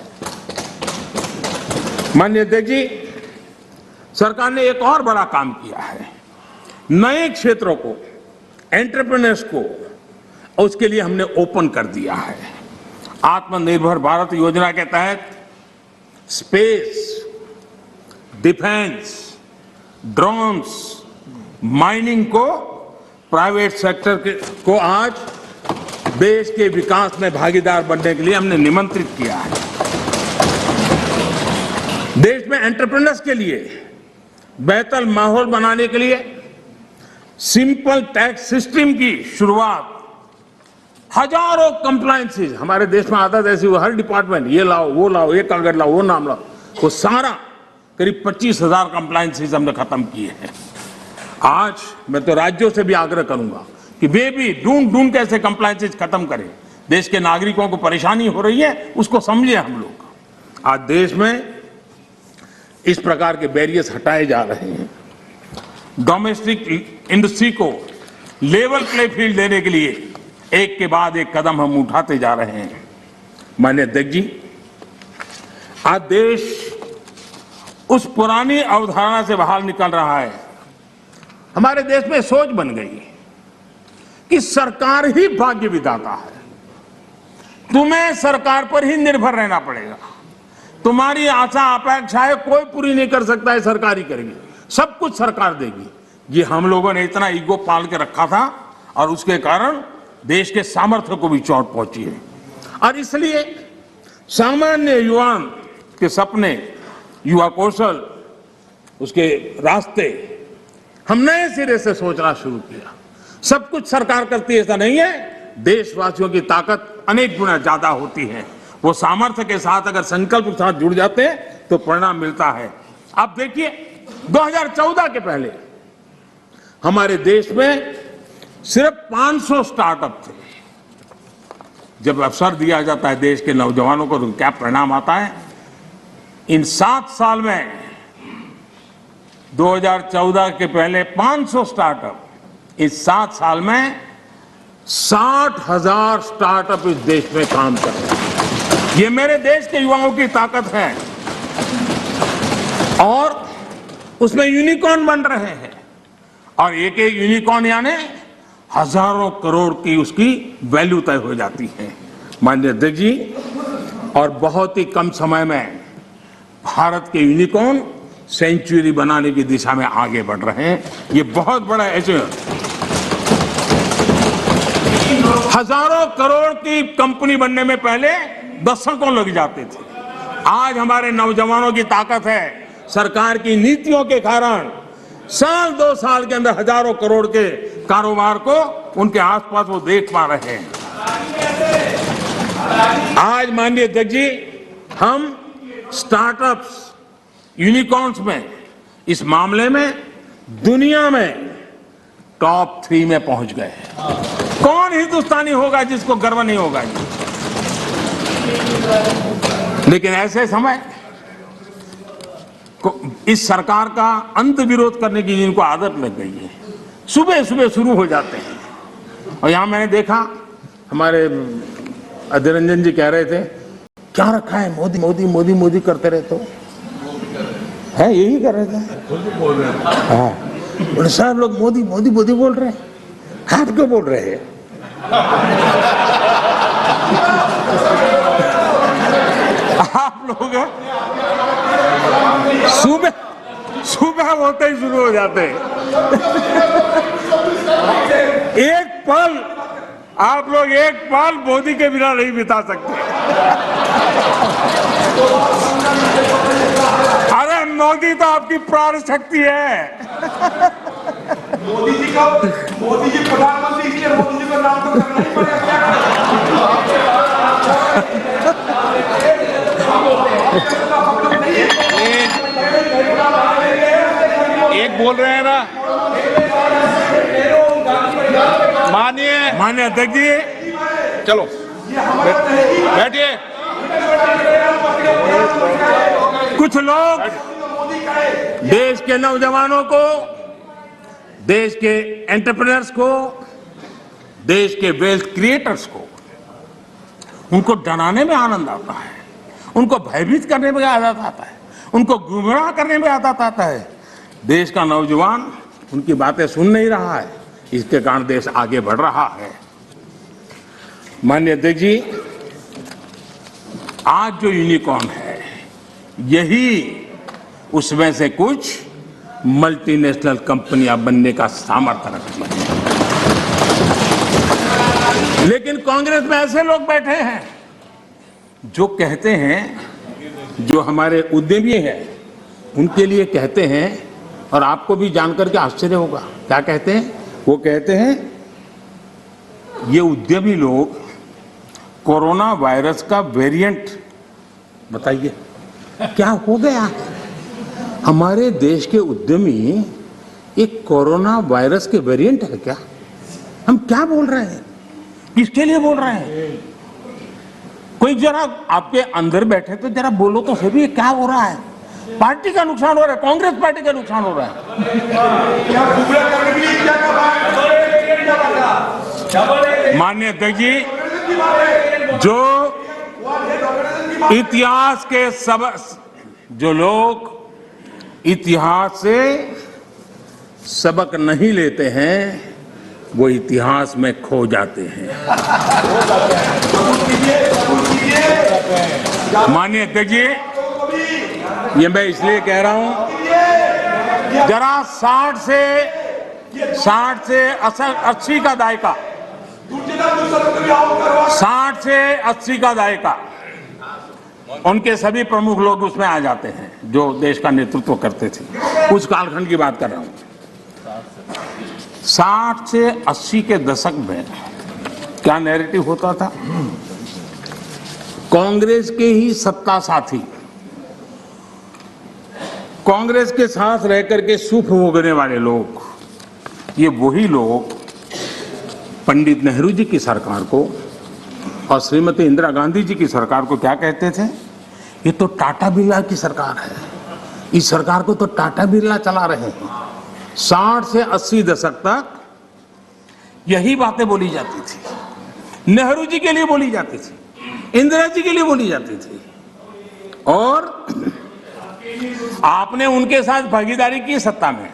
माननीय अध्यक्ष जी, सरकार ने एक और बड़ा काम किया है। नए क्षेत्रों को, एंटरप्रेन्योर्स को, उसके लिए हमने ओपन कर दिया है। आत्मनिर्भर भारत योजना के तहत स्पेस, डिफेंस, ड्रोन्स, माइनिंग को, प्राइवेट सेक्टर को आज देश के विकास में भागीदार बनने के लिए हमने निमंत्रित किया है। देश में एंटरप्रेन्योर्स के लिए बेहतर माहौल बनाने के लिए सिंपल टैक्स सिस्टम की शुरुआत, हजारों कंप्लायंसेस हमारे देश में आदत ऐसी हुई, हर डिपार्टमेंट ये लाओ, वो लाओ, ये कागज लाओ, वो नाम लाओ, वो सारा करीब 25,000 कंप्लायंसेस हमने खत्म किए हैं। आज मैं तो राज्यों से भी आग्रह करूंगा कि वे भी ढूंढ के ऐसे कंप्लायंसेस खत्म करें। देश के नागरिकों को परेशानी हो रही है, उसको समझे हम लोग। आज देश में इस प्रकार के बैरियर्स हटाए जा रहे हैं। डोमेस्टिक इंडस्ट्री को लेवल प्ले फील्ड देने के लिए एक के बाद एक कदम हम उठाते जा रहे हैं। माननीय अध्यक्ष जी, आज देश उस पुरानी अवधारणा से बाहर निकल रहा है। हमारे देश में सोच बन गई है कि सरकार ही भाग्य विधाता है, तुम्हें सरकार पर ही निर्भर रहना पड़ेगा, तुम्हारी आशा अपेक्षाएं कोई पूरी नहीं कर सकता है, सरकार ही करेगी, सब कुछ सरकार देगी। ये हम लोगों ने इतना ईगो पाल के रखा था और उसके कारण देश के सामर्थ्य को भी चोट पहुंची है। और इसलिए सामान्य युवा के सपने, युवा कौशल, उसके रास्ते हम नए सिरे से सोचना शुरू किया। सब कुछ सरकार करती है ऐसा नहीं है, देशवासियों की ताकत अनेक गुना ज्यादा होती है। वो सामर्थ्य के साथ अगर संकल्प के साथ जुड़ जाते हैं तो परिणाम मिलता है। आप देखिए 2014 के पहले हमारे देश में सिर्फ 500 स्टार्टअप थे। जब अवसर दिया जाता है देश के नौजवानों को तो क्या परिणाम आता है। इन 7 साल में 2014 के पहले 500 स्टार्टअप, इस 7 साल में 60,000 स्टार्टअप इस देश में काम कर रहे हैं। ये मेरे देश के युवाओं की ताकत है और उसमें यूनिकॉर्न बन रहे हैं और एक एक यूनिकॉर्न यानी हजारों करोड़ की उसकी वैल्यू तय हो जाती है। माननीय अध्यक्ष जी, और बहुत ही कम समय में भारत के यूनिकॉर्न सेंचुरी बनाने की दिशा में आगे बढ़ रहे हैं। ये बहुत बड़ा अचीवमेंट। हजारों करोड़ की कंपनी बनने में पहले दशकों लग जाते थे। आज हमारे नौजवानों की ताकत है, सरकार की नीतियों के कारण साल 2 साल के अंदर हजारों करोड़ के कारोबार को उनके आसपास वो देख पा रहे हैं। आज माननीय अध्यक्ष जी, हम स्टार्टअप्स, यूनिकॉर्न्स में, इस मामले में दुनिया में टॉप 3 में पहुंच गए हैं। कौन हिंदुस्तानी होगा जिसको गर्व नहीं होगा। लेकिन ऐसे समय इस सरकार का अंत विरोध करने की जिनको आदत लग गई है, सुबह सुबह शुरू हो जाते हैं। और यहां मैंने देखा हमारे अधीर रंजन जी कह रहे थे, क्या रखा है, मोदी मोदी मोदी मोदी करते रहते हो, है यही कर रहे थे। हाँ, साहब लोग मोदी मोदी मोदी बोल रहे हैं। आप क्यों बोल रहे हैं? आप लोग सुबह होते ही शुरू हो जाते हैं। एक पल आप लोग एक पल मोदी के बिना नहीं बिता सकते। अरे मोदी तो आपकी प्राण शक्ति है। मोदी जी प्रधानमंत्री, इसलिए मोदी जी का नाम तो करना ही पड़ेगा। एक बोल रहे हैं ना, माननीय अध्यक्ष जी, चलो बैठिए। कुछ लोग देश के नौजवानों को, देश के एंटरप्रेन्योर्स को, देश के वेल्थ क्रिएटर्स को, उनको डराने में आनंद आता है, उनको भयभीत करने में आनंद आता है, उनको गुमराह करने में आनंद आता है। देश का नौजवान उनकी बातें सुन नहीं रहा है, इसके कारण देश आगे बढ़ रहा है। माननीय अध्यक्ष जी, आज जो यूनिकॉर्न है, यही उसमें से कुछ मल्टीनेशनल कंपनियां बनने का सामर्थ्य रखती है। लेकिन कांग्रेस में ऐसे लोग बैठे हैं जो कहते हैं, जो हमारे उद्यमी हैं उनके लिए कहते हैं, और आपको भी जानकर के आश्चर्य होगा, क्या कहते हैं? वो कहते हैं ये उद्यमी लोग कोरोना वायरस का वेरिएंट, बताइए क्या हो गया है? हमारे देश के उद्यमी एक कोरोना वायरस के वेरिएंट है क्या? हम क्या बोल रहे हैं? किसके लिए बोल रहे हैं? कोई जरा आपके अंदर बैठे तो जरा बोलो तो सही, क्या हो रहा है? पार्टी का नुकसान हो रहा है, कांग्रेस पार्टी का नुकसान हो रहा है। माननीय अध्यक्ष जी, जो इतिहास के जो लोग इतिहास से सबक नहीं लेते हैं, वो इतिहास में खो जाते हैं। माननीय अध्यक्ष जी, ये मैं इसलिए कह रहा हूं, जरा 60 से 80 का दायका, 60 से 80 का दायका, उनके सभी प्रमुख लोग उसमें आ जाते हैं जो देश का नेतृत्व करते थे। उस कालखंड की बात कर रहा हूं। 60 से 80 के दशक में क्या नैरेटिव होता था? कांग्रेस के ही सत्ता साथी, कांग्रेस के साथ रहकर के सुख भोगने वाले लोग, ये वही लोग पंडित नेहरू जी की सरकार को और श्रीमती इंदिरा गांधी जी की सरकार को क्या कहते थे? ये तो टाटा बिरला की सरकार है, इस सरकार को तो टाटा बिरला चला रहे हैं। 60 से 80 दशक तक यही बातें बोली जाती थी, नेहरू जी के लिए बोली जाती थी, इंदिरा जी के लिए बोली जाती थी, और आपने उनके साथ भागीदारी की सत्ता में,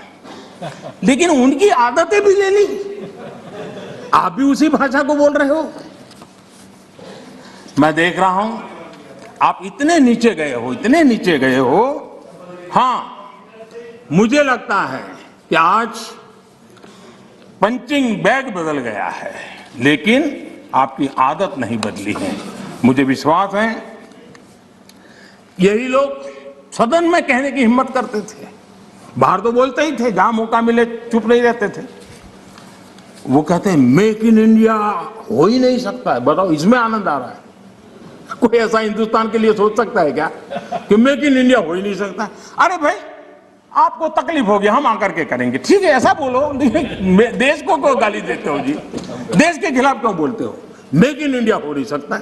लेकिन उनकी आदतें भी ले ली। आप भी उसी भाषा को बोल रहे हो। मैं देख रहा हूं आप इतने नीचे गए हो, इतने नीचे गए हो। हां, मुझे लगता है कि आज पंचिंग बैग बदल गया है, लेकिन आपकी आदत नहीं बदली है। मुझे विश्वास है यही लोग सदन में कहने की हिम्मत करते थे, बाहर तो बोलते ही थे, जहां मौका मिले चुप नहीं रहते थे। वो कहते हैं मेक इन इंडिया हो ही नहीं सकता है। बताओ, इसमें आनंद आ रहा है? कोई ऐसा हिंदुस्तान के लिए सोच सकता है क्या कि मेक इन इंडिया हो ही नहीं सकता? अरे भाई, आपको तकलीफ होगी, हम आकर के करेंगे, ठीक है, ऐसा बोलो। देश को क्यों गाली देते हो जी? देश के खिलाफ क्यों बोलते हो? मेक इन इंडिया हो नहीं सकता।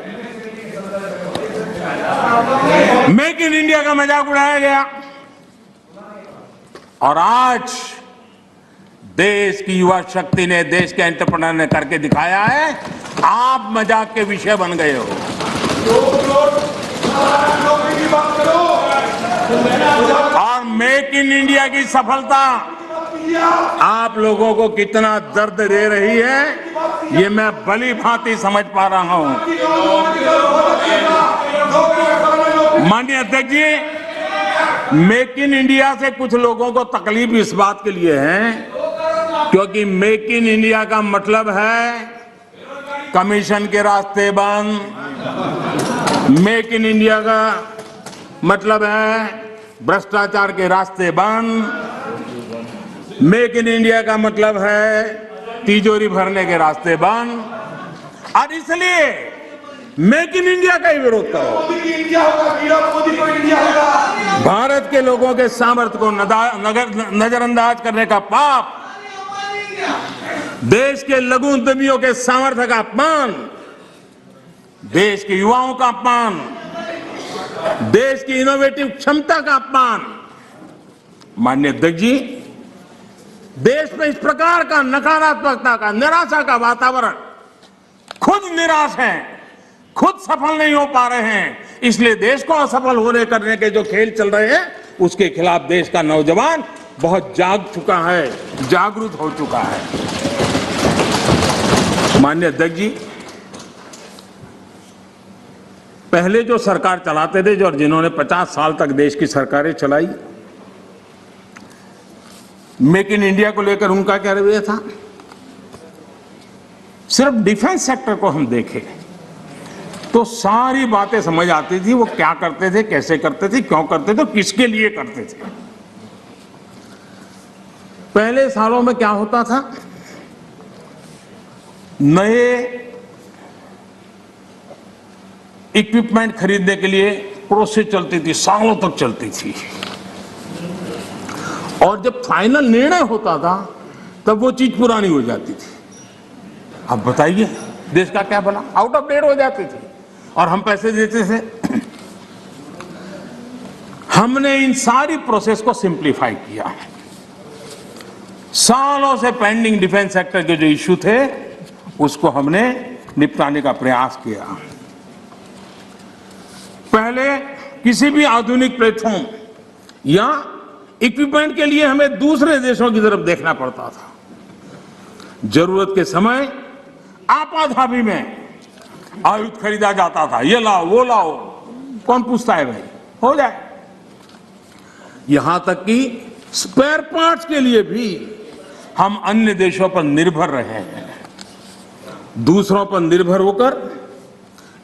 मेक इन इंडिया का मजाक उड़ाया गया, और आज देश की युवा शक्ति ने, देश के एंटरप्रेन्योर ने करके दिखाया है। आप मजाक के विषय बन गए हो। और मेक इन इंडिया की सफलता आप लोगों को कितना दर्द दे रही है ये मैं भली भांति समझ पा रहा हूं। माननीय अध्यक्ष जी, मेक इन इंडिया से कुछ लोगों को तकलीफ इस बात के लिए है क्योंकि मेक इन इंडिया का मतलब है कमीशन के रास्ते बंद, मेक इन इंडिया का मतलब है भ्रष्टाचार के रास्ते बंद, मेक इन इंडिया का मतलब है तिजोरी भरने के रास्ते बंद। और इसलिए मेक इन इंडिया का ही विरोध करो। भारत के लोगों के सामर्थ्य को नजरअंदाज करने का पाप, देश के लघु उद्यमियों के सामर्थ्य का अपमान, देश के युवाओं का अपमान, देश की इनोवेटिव क्षमता का अपमान। माननीय अध्यक्ष जी, देश में इस प्रकार का नकारात्मकता का, निराशा का वातावरण, खुद निराश हैं, खुद सफल नहीं हो पा रहे हैं, इसलिए देश को असफल होने करने के जो खेल चल रहे हैं उसके खिलाफ देश का नौजवान बहुत जाग चुका है, जागरूक हो चुका है। माननीय अध्यक्ष जी, पहले जो सरकार चलाते थे जो और जिन्होंने 50 साल तक देश की सरकारें चलाई, मेक इन इंडिया को लेकर उनका क्या रवैया था? सिर्फ डिफेंस सेक्टर को हम देखें तो सारी बातें समझ आती थी, वो क्या करते थे, कैसे करते थे, क्यों करते थे, किसके लिए करते थे। पहले सालों में क्या होता था, नए इक्विपमेंट खरीदने के लिए प्रोसेस चलती थी, सालों तक चलती थी, और जब फाइनल निर्णय होता था तब वो चीज पुरानी हो जाती थी। अब बताइए देश का क्या भला, आउट ऑफ डेट हो जाती थी और हम पैसे देते थे। हमने इन सारी प्रोसेस को सिंप्लीफाई किया। सालों से पेंडिंग डिफेंस सेक्टर के जो इश्यू थे उसको हमने निपटाने का प्रयास किया। पहले किसी भी आधुनिक प्लेटफॉर्म या इक्विपमेंट के लिए हमें दूसरे देशों की तरफ देखना पड़ता था। जरूरत के समय आपाधापी में आयुध खरीदा जाता था, ये लाओ वो लाओ, कौन पूछता है भाई, हो जाए। यहां तक कि स्पेयर पार्ट्स के लिए भी हम अन्य देशों पर निर्भर रहे हैं। दूसरों पर निर्भर होकर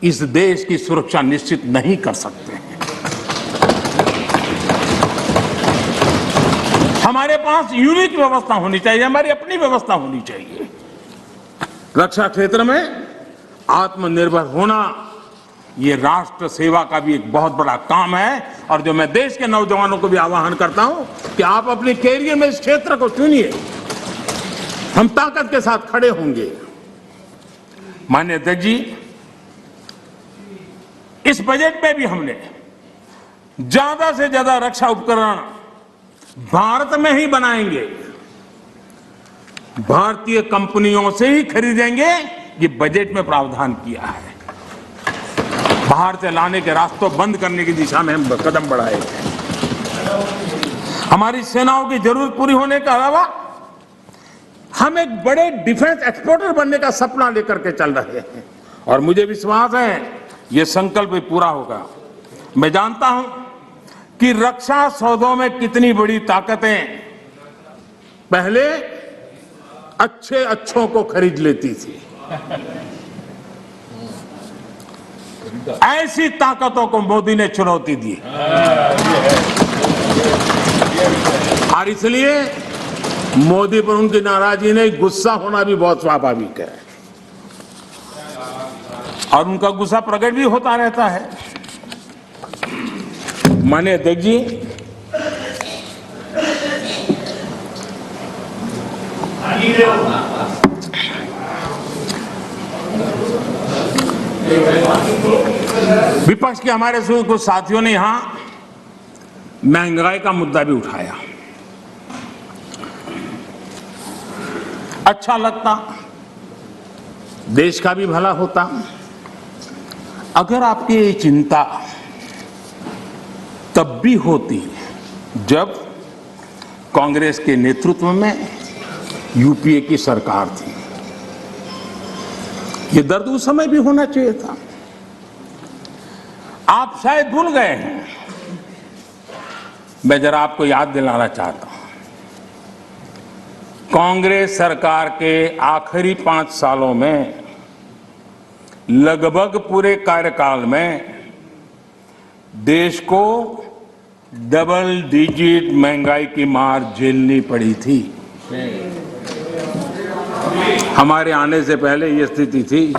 इस देश की सुरक्षा निश्चित नहीं कर सकते हैं। हमारे पास यूनिक व्यवस्था होनी चाहिए, हमारी अपनी व्यवस्था होनी चाहिए। रक्षा क्षेत्र में आत्मनिर्भर होना ये राष्ट्र सेवा का भी एक बहुत बड़ा काम है, और जो मैं देश के नौजवानों को भी आह्वान करता हूं कि आप अपने कैरियर में इस क्षेत्र को चुनिए, हम ताकत के साथ खड़े होंगे। माननीय अध्यक्ष जी, इस बजट में भी हमने ज्यादा से ज्यादा रक्षा उपकरण भारत में ही बनाएंगे, भारतीय कंपनियों से ही खरीदेंगे, ये बजट में प्रावधान किया है। बाहर से लाने के रास्तों बंद करने की दिशा में हम कदम बढ़ाए थे। हमारी सेनाओं की जरूरत पूरी होने के अलावा हम एक बड़े डिफेंस एक्सपोर्टर बनने का सपना लेकर के चल रहे हैं, और मुझे विश्वास है ये संकल्प भी पूरा होगा। मैं जानता हूं कि रक्षा सौदों में कितनी बड़ी ताकतें पहले अच्छों को खरीद लेती थी। ऐसी ताकतों को मोदी ने चुनौती दी, और इसलिए मोदी पर उनकी नाराजगी नहीं, गुस्सा होना भी बहुत स्वाभाविक है, और उनका गुस्सा प्रकट भी होता रहता है। माननीय अध्यक्ष जी, विपक्ष के हमारे कुछ साथियों ने यहां महंगाई का मुद्दा भी उठाया। अच्छा लगता, देश का भी भला होता अगर आपकी ये चिंता तब भी होती जब कांग्रेस के नेतृत्व में यूपीए की सरकार थी। ये दर्द उस समय भी होना चाहिए था। आप शायद भूल गए हैं, मैं जरा आपको याद दिलाना चाहता हूं। कांग्रेस सरकार के आखिरी 5 सालों में लगभग पूरे कार्यकाल में देश को डबल डिजिट महंगाई की मार झेलनी पड़ी थी। हमारे आने से पहले ये स्थिति थी।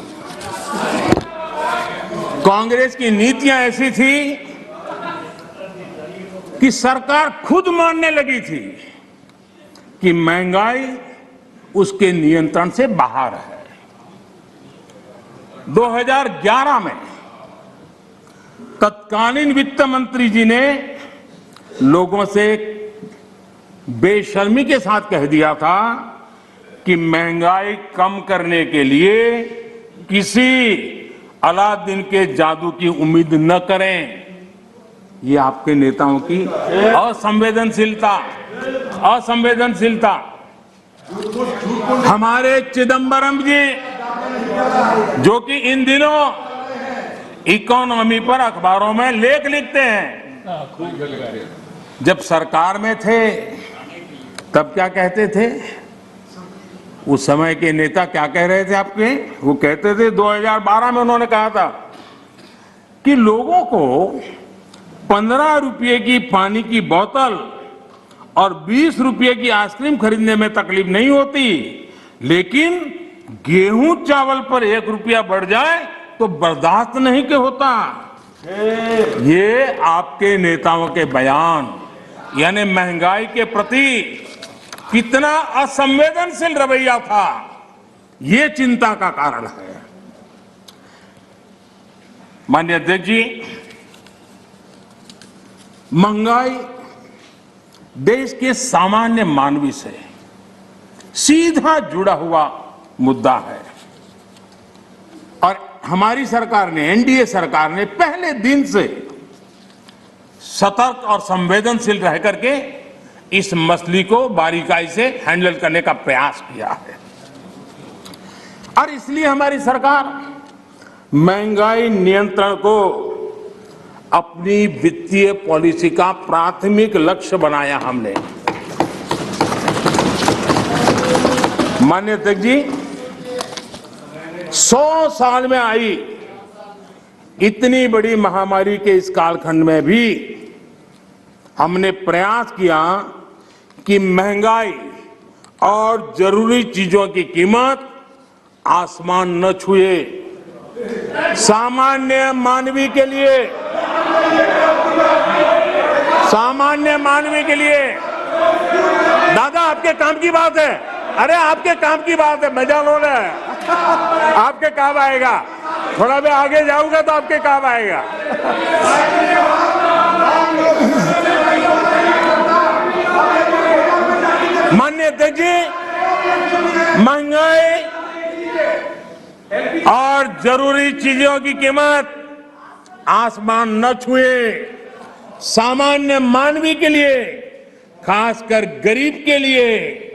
कांग्रेस की नीतियां ऐसी थी कि सरकार खुद मानने लगी थी कि महंगाई उसके नियंत्रण से बाहर है। 2011 में तत्कालीन वित्त मंत्री जी ने लोगों से बेशर्मी के साथ कह दिया था कि महंगाई कम करने के लिए किसी अलादीन के जादू की उम्मीद न करें। ये आपके नेताओं की असंवेदनशीलता। हमारे चिदंबरम जी, जो कि इन दिनों इकोनॉमी पर अखबारों में लेख लिखते हैं, जब सरकार में थे तब क्या कहते थे? उस समय के नेता क्या कह रहे थे आपके? वो कहते थे, 2012 में उन्होंने कहा था कि लोगों को 15 रुपये की पानी की बोतल और 20 रुपये की आइसक्रीम खरीदने में तकलीफ नहीं होती, लेकिन गेहूं चावल पर 1 रुपया बढ़ जाए तो बर्दाश्त नहीं के होता। ये आपके नेताओं के बयान, यानी महंगाई के प्रति कितना असंवेदनशील रवैया था, ये चिंता का कारण है। माननीय अध्यक्ष जी, महंगाई देश के सामान्य मानवी से सीधा जुड़ा हुआ मुद्दा है और हमारी सरकार ने, एनडीए सरकार ने पहले दिन से सतर्क और संवेदनशील रह करके इस मसले को बारीकाई से हैंडल करने का प्रयास किया है। और इसलिए हमारी सरकार महंगाई नियंत्रण को अपनी वित्तीय पॉलिसी का प्राथमिक लक्ष्य बनाया हमने। माननीय अध्यक्ष जी, 100 साल में आई इतनी बड़ी महामारी के इस कालखंड में भी हमने प्रयास किया कि महंगाई और जरूरी चीजों की कीमत आसमान न छुए। सामान्य मानवी के लिए दादा, आपके काम की बात है। अरे आपके काम की बात है, मजा लो ना, आपके काम आएगा। थोड़ा मैं आगे जाऊंगा तो आपके काम आएगा। माननीय अध्यक्ष जी, महंगाई और जरूरी चीजों की कीमत आसमान न छुए। सामान्य मानवी के लिए, खासकर गरीब के लिए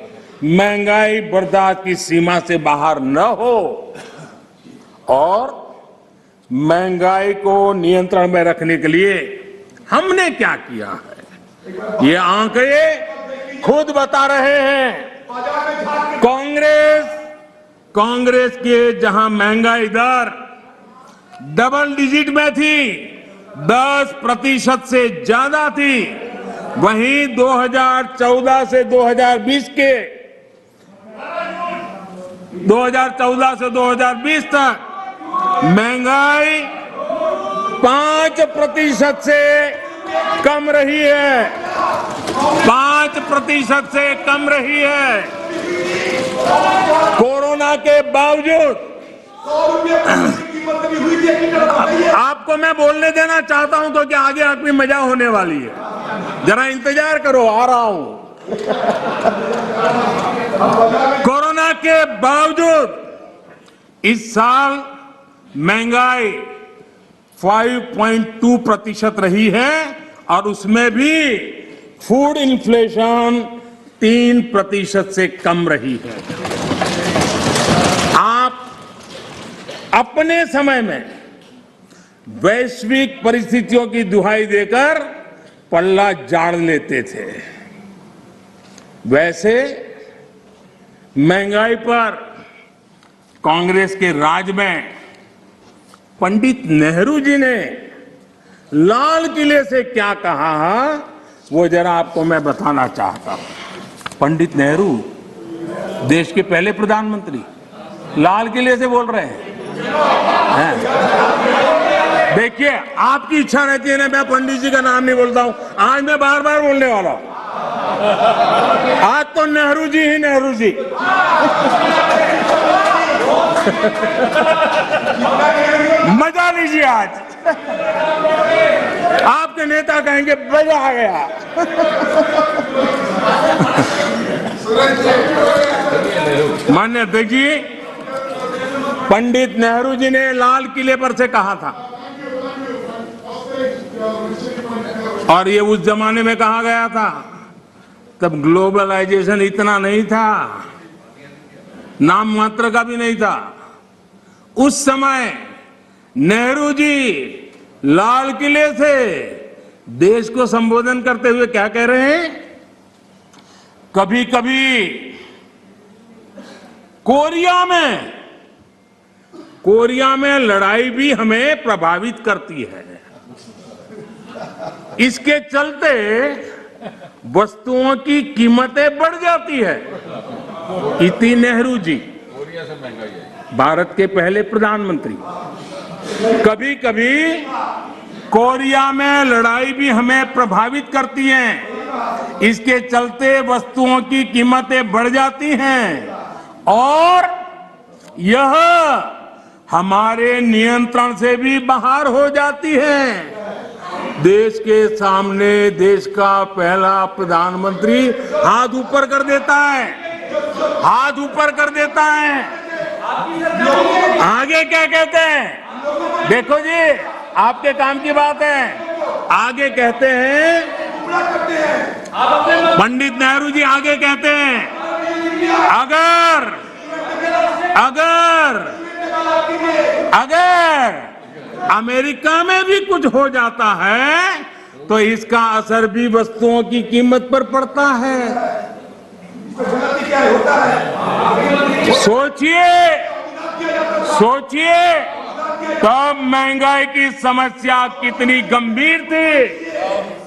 महंगाई बर्दाश्त की सीमा से बाहर न हो और महंगाई को नियंत्रण में रखने के लिए हमने क्या किया है, ये आंकड़े खुद बता रहे हैं। कांग्रेस के जहां महंगाई दर डबल डिजिट में थी, 10% से ज्यादा थी, वहीं 2014 से 2020 तक महंगाई 5% से कम रही है। 5% से कम रही है। कोरोना के बावजूद आपको मैं बोलने देना चाहता हूं तो कि आगे आपकी मजा होने वाली है। जरा इंतजार करो, आ रहा हूं। कोरोना के बावजूद इस साल महंगाई 5.2% रही है और उसमें भी फूड इन्फ्लेशन 3% से कम रही है। आप अपने समय में वैश्विक परिस्थितियों की दुहाई देकर पल्ला झाड़ लेते थे। वैसे महंगाई पर कांग्रेस के राज में पंडित नेहरू जी ने लाल किले से क्या कहा है, वो जरा आपको मैं बताना चाहता हूं। पंडित नेहरू देश के पहले प्रधानमंत्री लाल किले से बोल रहे हैं। देखिए, आपकी इच्छा रहती है ना, मैं पंडित जी का नाम नहीं बोलता हूं, आज मैं बार बार बोलने वाला हूं। आज तो नेहरू जी ही नेहरू जी। मजा लीजिए आज। आपके नेता कहेंगे मजा आ गया। माननीय अध्यक्ष जी, पंडित नेहरू जी ने लाल किले पर से कहा था, और ये उस जमाने में कहा गया था, तब ग्लोबलाइजेशन इतना नहीं था, नाम मात्र का भी नहीं था। उस समय नेहरू जी लाल किले से देश को संबोधन करते हुए क्या कह रहे हैं? कभी कभी कोरिया में लड़ाई भी हमें प्रभावित करती है। इसके चलते वस्तुओं की कीमतें बढ़ जाती है। इति नेहरू जी, भारत के पहले प्रधानमंत्री। कभी कभी कोरिया में लड़ाई भी हमें प्रभावित करती है, इसके चलते वस्तुओं की कीमतें बढ़ जाती हैं और यह हमारे नियंत्रण से भी बाहर हो जाती है। देश के सामने देश का पहला प्रधानमंत्री हाथ ऊपर कर देता है, हाथ ऊपर कर देता है। आगे क्या कहते हैं? देखो जी, आपके काम की बात है। आगे कहते हैं, पंडित नेहरू जी आगे कहते हैं, अगर अमेरिका में भी कुछ हो जाता है तो इसका असर भी वस्तुओं की कीमत पर पड़ता है। सोचिए तब महंगाई की समस्या कितनी गंभीर थी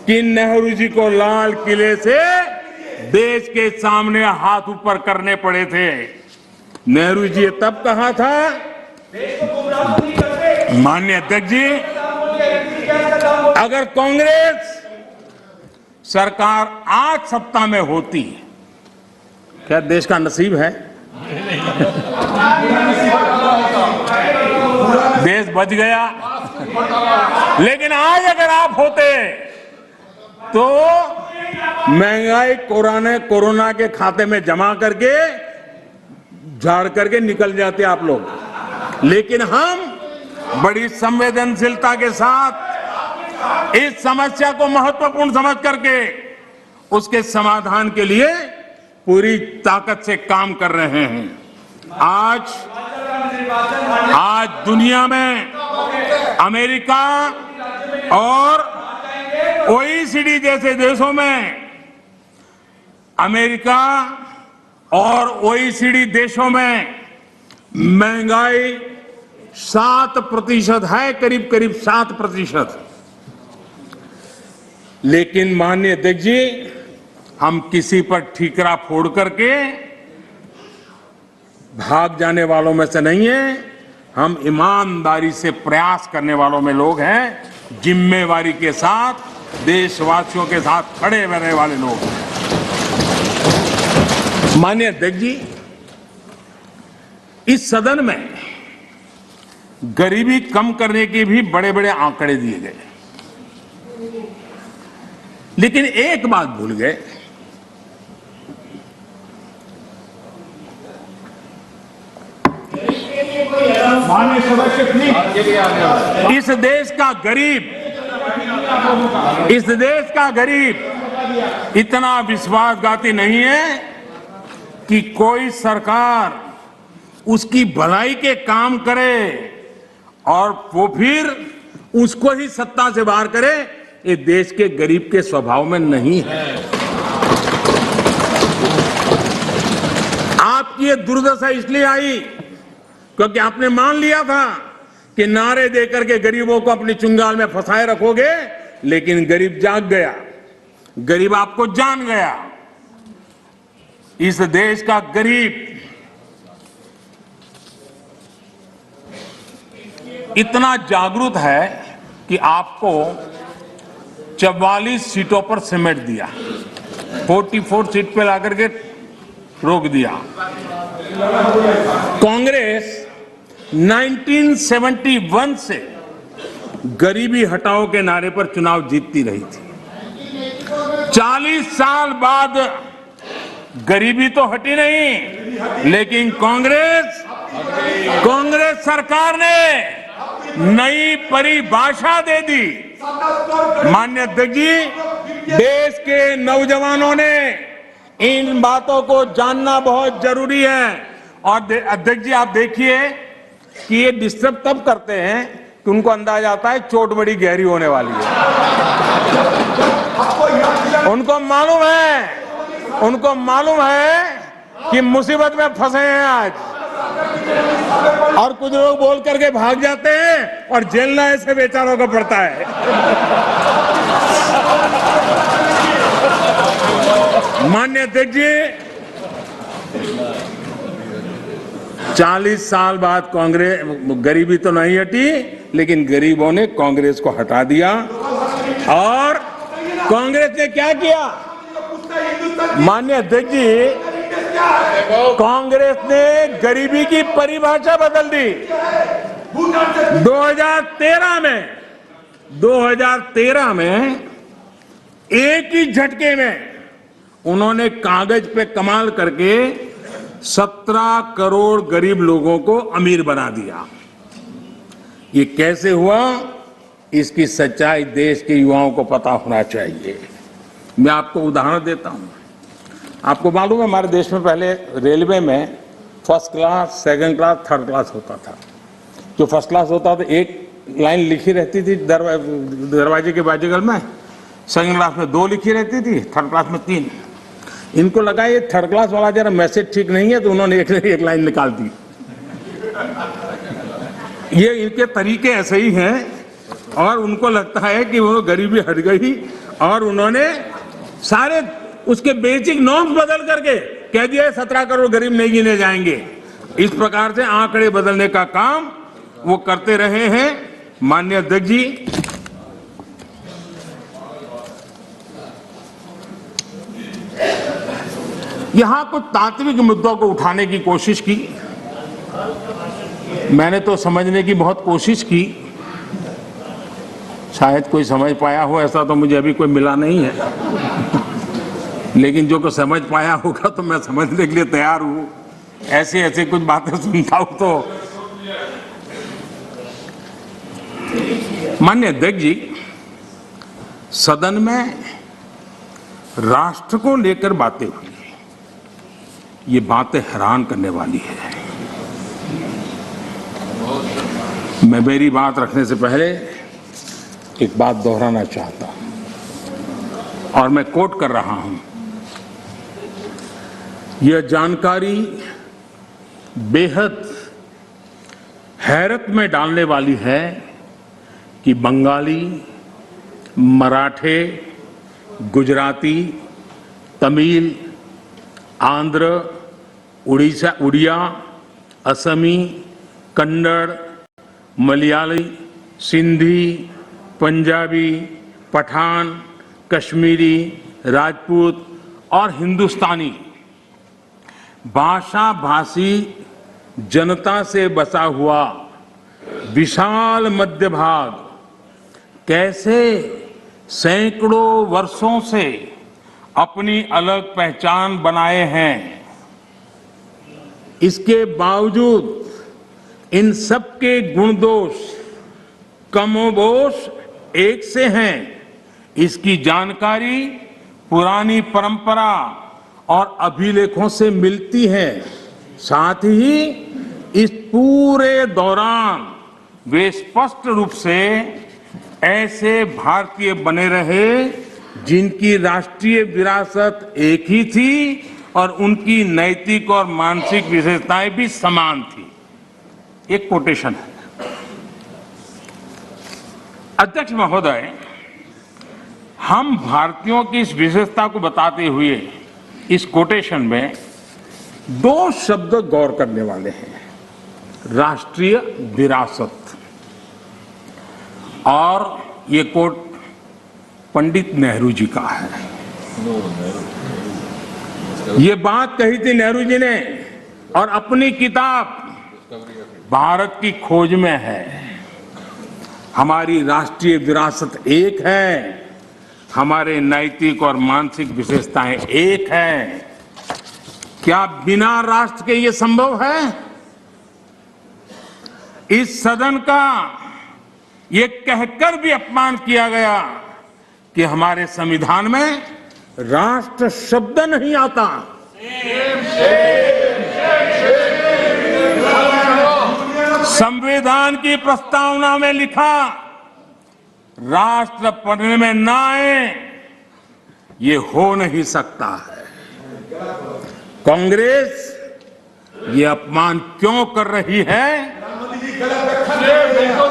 कि नेहरू जी को लाल किले से देश के सामने हाथ ऊपर करने पड़े थे। नेहरू जी ने तब कहा था, माननीय अध्यक्ष जी, अगर कांग्रेस सरकार आज सत्ता में होती, क्या देश का नसीब है? देश बच गया। लेकिन आज अगर आप होते तो महंगाई कोरोना के खाते में जमा करके झाड़ करके निकल जाते आप लोग। लेकिन हम बड़ी संवेदनशीलता के साथ इस समस्या को महत्वपूर्ण समझ करके उसके समाधान के लिए पूरी ताकत से काम कर रहे हैं। आज दुनिया में अमेरिका और ओईसीडी जैसे देशों में, अमेरिका और ओईसीडी देशों में महंगाई 7% है, करीब 7%। लेकिन माननीय अध्यक्ष जी, हम किसी पर ठीकरा फोड़ करके भाग जाने वालों में से नहीं है। हम ईमानदारी से प्रयास करने वालों में लोग हैं, जिम्मेवारी के साथ देशवासियों के साथ खड़े रहने वाले लोग हैं। माननीय अध्यक्ष जी, इस सदन में गरीबी कम करने के भी बड़े बड़े आंकड़े दिए गए, लेकिन एक बात भूल गए। इस देश का गरीब इतना विश्वासघाती नहीं है कि कोई सरकार उसकी भलाई के काम करे और वो फिर उसको ही सत्ता से बाहर करे। ये देश के गरीब के स्वभाव में नहीं है। आपकी ये दुर्दशा इसलिए आई क्योंकि आपने मान लिया था कि नारे देकर के गरीबों को अपनी चुंगाल में फंसाए रखोगे, लेकिन गरीब जाग गया, गरीब आपको जान गया। इस देश का गरीब इतना जागरूक है कि आपको 44 सीटों पर समेट दिया, 44 सीट पे लाकर के रोक दिया। कांग्रेस 1971 से गरीबी हटाओ के नारे पर चुनाव जीतती रही थी। 40 साल बाद गरीबी तो हटी नहीं, लेकिन कांग्रेस सरकार ने नई परिभाषा दे दी। माननीय अध्यक्ष जी, देश के नौजवानों ने इन बातों को जानना बहुत जरूरी है। और अध्यक्ष जी, आप देखिए कि ये डिस्टर्ब तब करते हैं कि उनको अंदाज आता है चोट बड़ी गहरी होने वाली है। उनको मालूम है कि मुसीबत में फंसे हैं आज, और कुछ लोग बोल करके भाग जाते हैं और झेलना ऐसे बेचारों को पड़ता है। माननीय अध्यक्ष जी, 40 साल बाद कांग्रेस, गरीबी तो नहीं हटी, लेकिन गरीबों ने कांग्रेस को हटा दिया। और कांग्रेस ने क्या किया? माननीय अध्यक्ष जी, कांग्रेस ने गरीबी की परिभाषा बदल दी। 2013 में एक ही झटके में उन्होंने कागज पे कमाल करके 17 करोड़ गरीब लोगों को अमीर बना दिया। ये कैसे हुआ, इसकी सच्चाई देश के युवाओं को पता होना चाहिए। मैं आपको उदाहरण देता हूं। आपको मालूम है, हमारे देश में पहले रेलवे में first class, second class, third class होता था। जो फर्स्ट क्लास होता था, एक लाइन लिखी रहती थी दरवाजे के बाजूगल में, सेकंड क्लास में 2 लिखी रहती थी, थर्ड क्लास में 3। इनको लगा ये थर्ड क्लास वाला जरा मैसेज ठीक नहीं है, तो उन्होंने एक लाइन निकाल दी। ये इनके तरीके ऐसे ही हैं, और उनको लगता है कि वो गरीबी हट गई, और उन्होंने सारे उसके बेसिक नॉर्म्स बदल करके कह दिया 17 करोड़ गरीब नहीं गिने जाएंगे। इस प्रकार से आंकड़े बदलने का काम वो करते रहे हैं। माननीय अध्यक्ष जी, यहां कुछ तात्विक मुद्दों को उठाने की कोशिश की। मैंने तो समझने की बहुत कोशिश की, शायद कोई समझ पाया हो, ऐसा तो मुझे अभी कोई मिला नहीं है। लेकिन जो को समझ पाया होगा तो मैं समझने के लिए तैयार हूं। ऐसे कुछ बातें सुनता हूं तो। माननीय अध्यक्ष जी, सदन में राष्ट्र को लेकर बातें हुई, ये बातें हैरान करने वाली है। मैं मेरी बात रखने से पहले एक बात दोहराना चाहता हूं, और मैं कोट कर रहा हूं। यह जानकारी बेहद हैरत में डालने वाली है कि बंगाली, मराठे, गुजराती, तमिल, आंध्र, उड़िया, असमी, कन्नड़, मलयाली, सिंधी, पंजाबी, पठान, कश्मीरी, राजपूत और हिंदुस्तानी भाषा भाषी जनता से बसा हुआ विशाल मध्य भाग कैसे सैकड़ों वर्षों से अपनी अलग पहचान बनाए हैं। इसके बावजूद इन सबके गुण दोष कमोबेश एक से हैं। इसकी जानकारी पुरानी परंपरा और अभिलेखों से मिलती है। साथ ही इस पूरे दौरान वे स्पष्ट रूप से ऐसे भारतीय बने रहे जिनकी राष्ट्रीय विरासत एक ही थी और उनकी नैतिक और मानसिक विशेषताएं भी समान थी। एक कोटेशन है। अध्यक्ष महोदय, हम भारतीयों की इस विशेषता को बताते हुए इस कोटेशन में दो शब्द गौर करने वाले हैं, राष्ट्रीय विरासत। और ये कोट पंडित नेहरू जी का है। ये बात कही थी नेहरू जी ने और अपनी किताब भारत की खोज में है। हमारी राष्ट्रीय विरासत एक है, हमारे नैतिक और मानसिक विशेषताएं एक हैं। क्या बिना राष्ट्र के ये संभव है? इस सदन का ये कहकर भी अपमान किया गया कि हमारे संविधान में राष्ट्र शब्द नहीं आता। संविधान की प्रस्तावना में लिखा राष्ट्र पढ़ने में ना आए, ये हो नहीं सकता है। कांग्रेस ये अपमान क्यों कर रही है,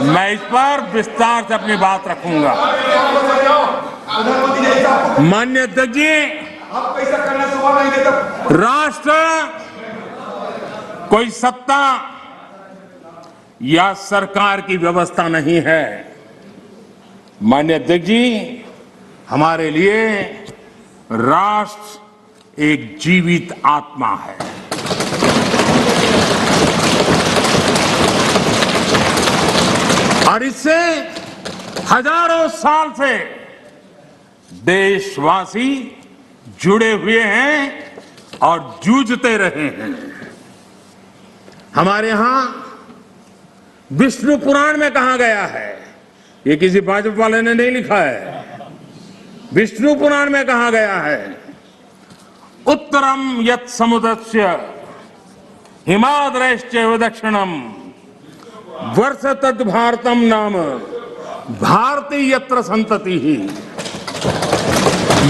मैं इस पर विस्तार से अपनी बात रखूंगा। माननीय अध्यक्ष जी, आप ऐसा करना सवाल नहीं देता। राष्ट्र कोई सत्ता या सरकार की व्यवस्था नहीं है। माननीय अध्यक्ष जी, हमारे लिए राष्ट्र एक जीवित आत्मा है। और इससे हजारों साल से देशवासी जुड़े हुए हैं और जूझते रहे हैं। हमारे यहां विष्णु पुराण में कहा गया है, ये किसी भाजपा वाले ने नहीं लिखा है, विष्णु पुराण में कहा गया है, उत्तरम यत् समुद्रस्य हिमाद्रैश्चैव दक्षिणम वर्ष तद भारतम नाम भारती यत्र संतति ही।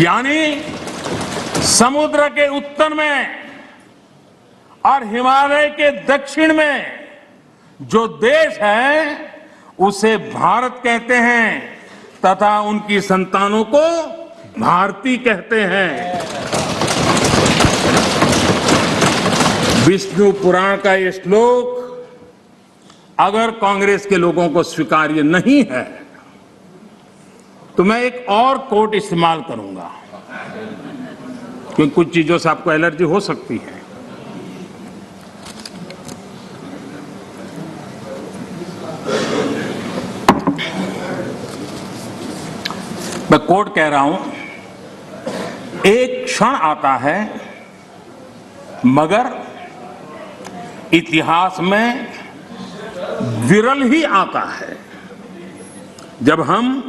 यानी समुद्र के उत्तर में और हिमालय के दक्षिण में जो देश है उसे भारत कहते हैं तथा उनकी संतानों को भारती कहते हैं। विष्णु पुराण का ये श्लोक अगर कांग्रेस के लोगों को स्वीकार्य नहीं है तो मैं एक और कोट इस्तेमाल करूंगा, क्योंकि कुछ चीजों से आपको एलर्जी हो सकती है। मैं कोट कह रहा हूं, एक क्षण आता है मगर इतिहास में विरल ही आता है जब हम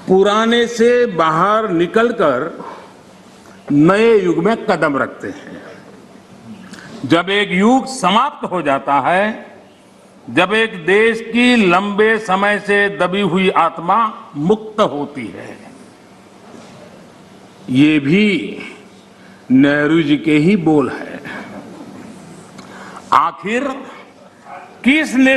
पुराने से बाहर निकलकर नए युग में कदम रखते हैं। जब एक युग समाप्त हो जाता है, जब एक देश की लंबे समय से दबी हुई आत्मा मुक्त होती है। ये भी नेहरू जी के ही बोल है। आखिर किसने